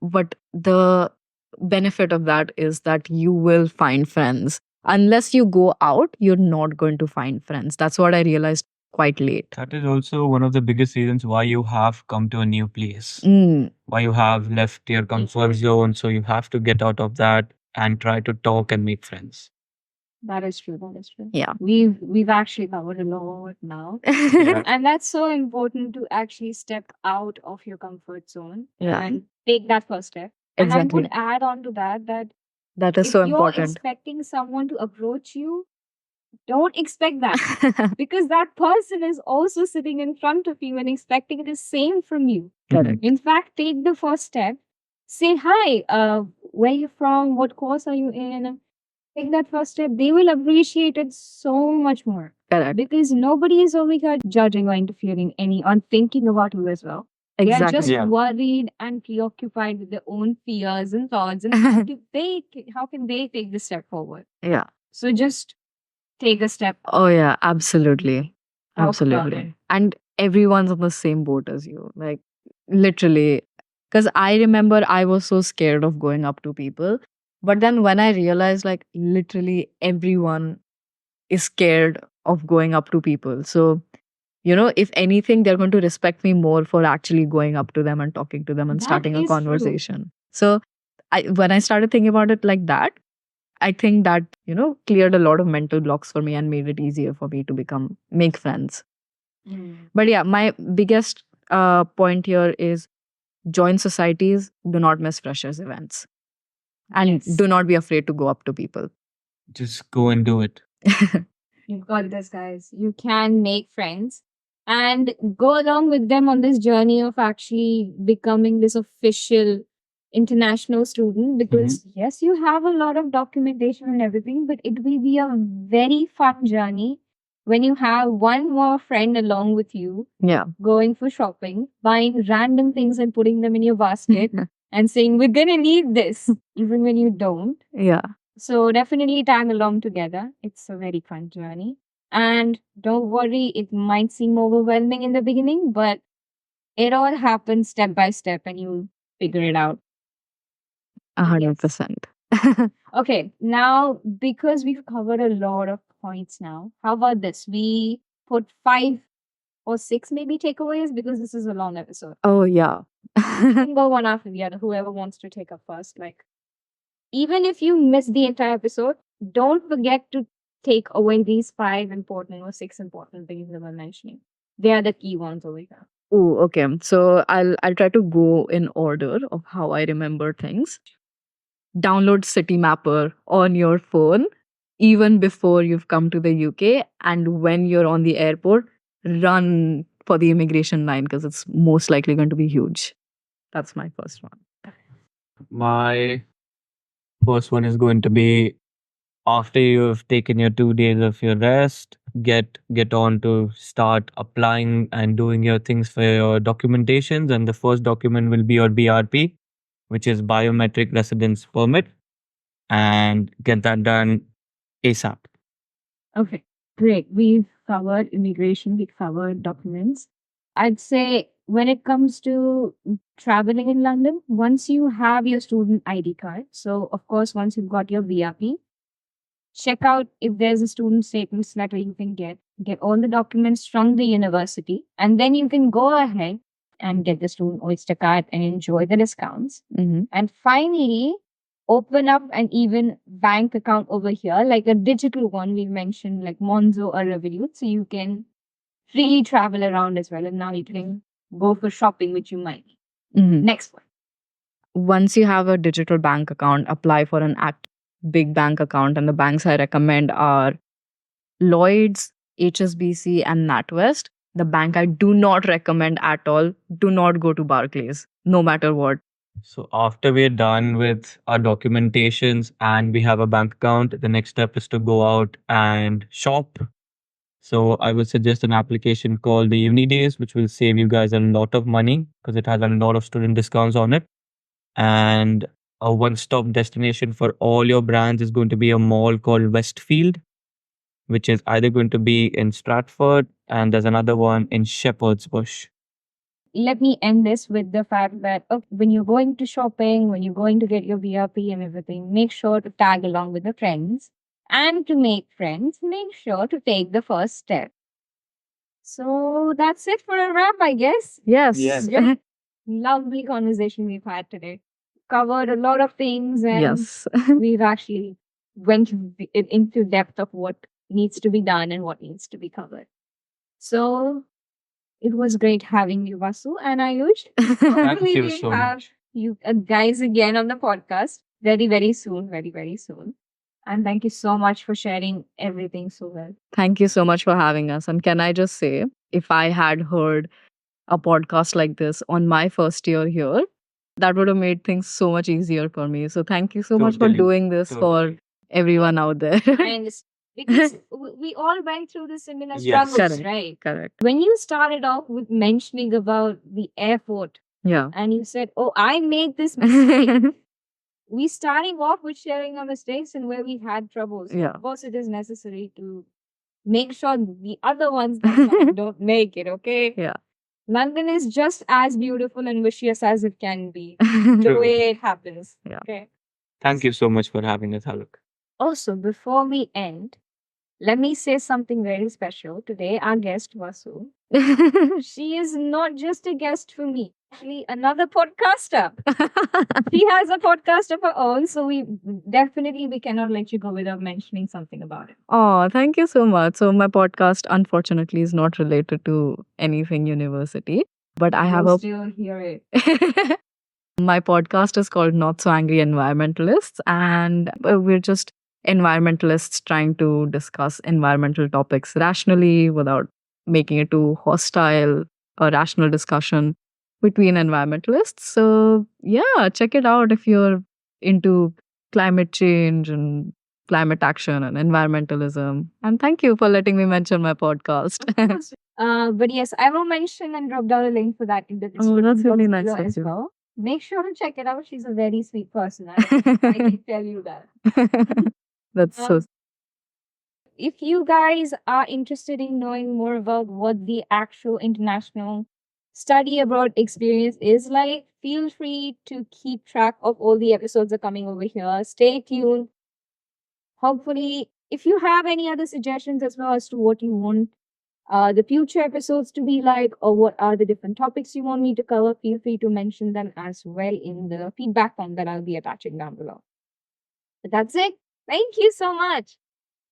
C: But the benefit of that is that you will find friends. Unless you go out, you're not going to find friends. That's what I realized quite late.
D: That is also one of the biggest reasons why you have come to a new place.
C: Mm,
D: Why you have left your comfort zone. So you have to get out of that and try to talk and make friends.
B: That is true. That is true.
C: yeah.
B: We've actually covered a lot now.
D: Yeah.
B: And that's so important to actually step out of your comfort zone
C: Yeah.
B: and take that first step. And I
C: Exactly.
B: would add on to that
C: That is
B: if
C: so
B: you're
C: important.
B: expecting someone to approach you, don't expect that. Because that person is also sitting in front of you and expecting the same from you.
C: Correct.
B: In fact, take the first step. Say hi. Where you from? What course are you in? Take that first step. They will appreciate it so much more
C: Correct.
B: because nobody is over here judging or interfering any or thinking about you as well. They are
C: Exactly.
B: just
D: Yeah.
B: worried and preoccupied with their own fears and thoughts, and how can they take this step forward?
C: Yeah.
B: So just take a step.
C: Oh, yeah, absolutely.
B: Talk about
C: Absolutely. And everyone's on the same boat as you. Like, literally. Because I remember I was so scared of going up to people. But then when I realized, like, literally everyone is scared of going up to people. So, if anything, they're going to respect me more for actually going up to them and talking to them and
B: That
C: starting a
B: is true.
C: conversation. So, when I started thinking about it like that, I think that, cleared a lot of mental blocks for me and made it easier for me to make friends. But yeah, my biggest point here is join societies, do not miss freshers events, and
B: Yes.
C: do not be afraid to go up to people.
D: Just go and do it.
B: You've got this, guys. You can make friends and go along with them on this journey of actually becoming this official international student because yes, you have a lot of documentation and everything, but it will be a very fun journey when you have one more friend along with you
C: Yeah.
B: going for shopping, buying random things and putting them in your basket and saying, we're going to need this, even when you don't.
C: Yeah.
B: So definitely tag along together. It's a very fun journey. And don't worry, it might seem overwhelming in the beginning, but it all happens step by step and you'll figure it out.
C: 100%.
B: Okay, now because we've covered a lot of points now, how about this? We put 5 or 6 maybe takeaways because this is a long episode.
C: Oh, yeah.
B: We can go one after the other, whoever wants to take up first. Like, even if you miss the entire episode, don't forget to take away these 5 important or 6 important things that we're mentioning. They are the key ones over here.
C: Oh, okay. So I'll try to go in order of how I remember things. Download City Mapper on your phone even before you've come to the UK, and when you're on the airport, run for the immigration line because it's most likely going to be huge. That's my first one.
D: My first one is going to be after you've taken your 2 days of your rest, get on to start applying and doing your things for your documentations. And the first document will be your BRP, which is Biometric Residence Permit, and get that done ASAP.
B: Okay, great. We've covered immigration, we've covered documents. I'd say when it comes to traveling in London, once you have your student ID card, so of course, once you've got your VRP, check out if there's a student status letter you can get all the documents from the university, and then you can go ahead and get the student Oyster card and enjoy the discounts.
C: Mm-hmm.
B: And finally, open up an even bank account over here, like a digital one we mentioned, like Monzo or Revolut, so you can freely travel around as well. And now you can go for shopping, which you might need.
C: Mm-hmm.
B: Next one.
C: Once you have a digital bank account, apply for an big bank account, and the banks I recommend are Lloyd's, HSBC, and NatWest. The bank I do not recommend at all, do not go to Barclays, no matter what.
D: So after we're done with our documentations and we have a bank account, the next step is to go out and shop. So I would suggest an application called the Uni Days, which will save you guys a lot of money because it has a lot of student discounts on it. And a one-stop destination for all your brands is going to be a mall called Westfield, which is either going to be in Stratford and there's another one in Shepherd's Bush.
B: Let me end this with the fact that when you're going to shopping, when you're going to get your VRP and everything, make sure to tag along with the friends. And to make friends, make sure to take the first step. So that's it for a wrap, I guess.
C: Yes.
D: Yes.
B: Lovely conversation we've had today. Covered a lot of things and
C: Yes.
B: we've actually went into depth of what needs to be done and what needs to be covered. So it was great having you, Vasu and Ayush. Hopefully
D: you
B: we'll
D: so
B: have
D: much.
B: you guys again on the podcast very, very soon. Very, very soon. And thank you so much for sharing everything so well.
C: Thank you so much for having us. And can I just say, if I had heard a podcast like this on my first year here, that would have made things so much easier for me. So thank you so much for
D: Totally.
C: doing this for everyone out there.
B: I understand. Because we all went through the similar
D: Yes.
B: struggles,
C: Correct.
B: right?
C: Correct.
B: When you started off with mentioning about the airport
C: Yeah.
B: and you said, oh, I made this mistake. We starting off with sharing our mistakes and where we had troubles.
C: Yeah.
B: Of course, it is necessary to make sure the other ones that don't make it, okay?
C: Yeah.
B: London is just as beautiful and vicious as it can be, the
D: True.
B: way it happens.
C: Yeah.
B: Okay.
D: Thank you so much for having us, Haluk.
B: Also, before we end, let me say something very special. Today, our guest, Vasu, she is not just a guest for me, actually another podcaster. She has a podcast of her own, so we cannot let you go without mentioning something about it.
C: Oh, thank you so much. So my podcast, unfortunately, is not related to anything university, but I have
B: You'll
C: a
B: still hear it.
C: My podcast is called Not So Angry Environmentalists, and we're just environmentalists trying to discuss environmental topics rationally without making it too hostile, a rational discussion. between environmentalists. So, yeah, check it out if you're into climate change and climate action and environmentalism. And thank you for letting me mention my podcast.
B: But yes, I will mention and drop down a link for that in the
C: Oh,
B: description
C: that's really
B: box
C: nice
B: below
C: of
B: as
C: you.
B: well. Make sure to check it out. She's a very sweet person. I can tell you that.
C: That's so.
B: Um, if you guys are interested in knowing more about what the actual international study abroad experience is like, feel free to keep track of all the episodes that are coming over here. Stay tuned. Hopefully, if you have any other suggestions as well as to what you want the future episodes to be like, or what are the different topics you want me to cover, feel free to mention them as well in the feedback form that I'll be attaching down below. But that's it. Thank you so much.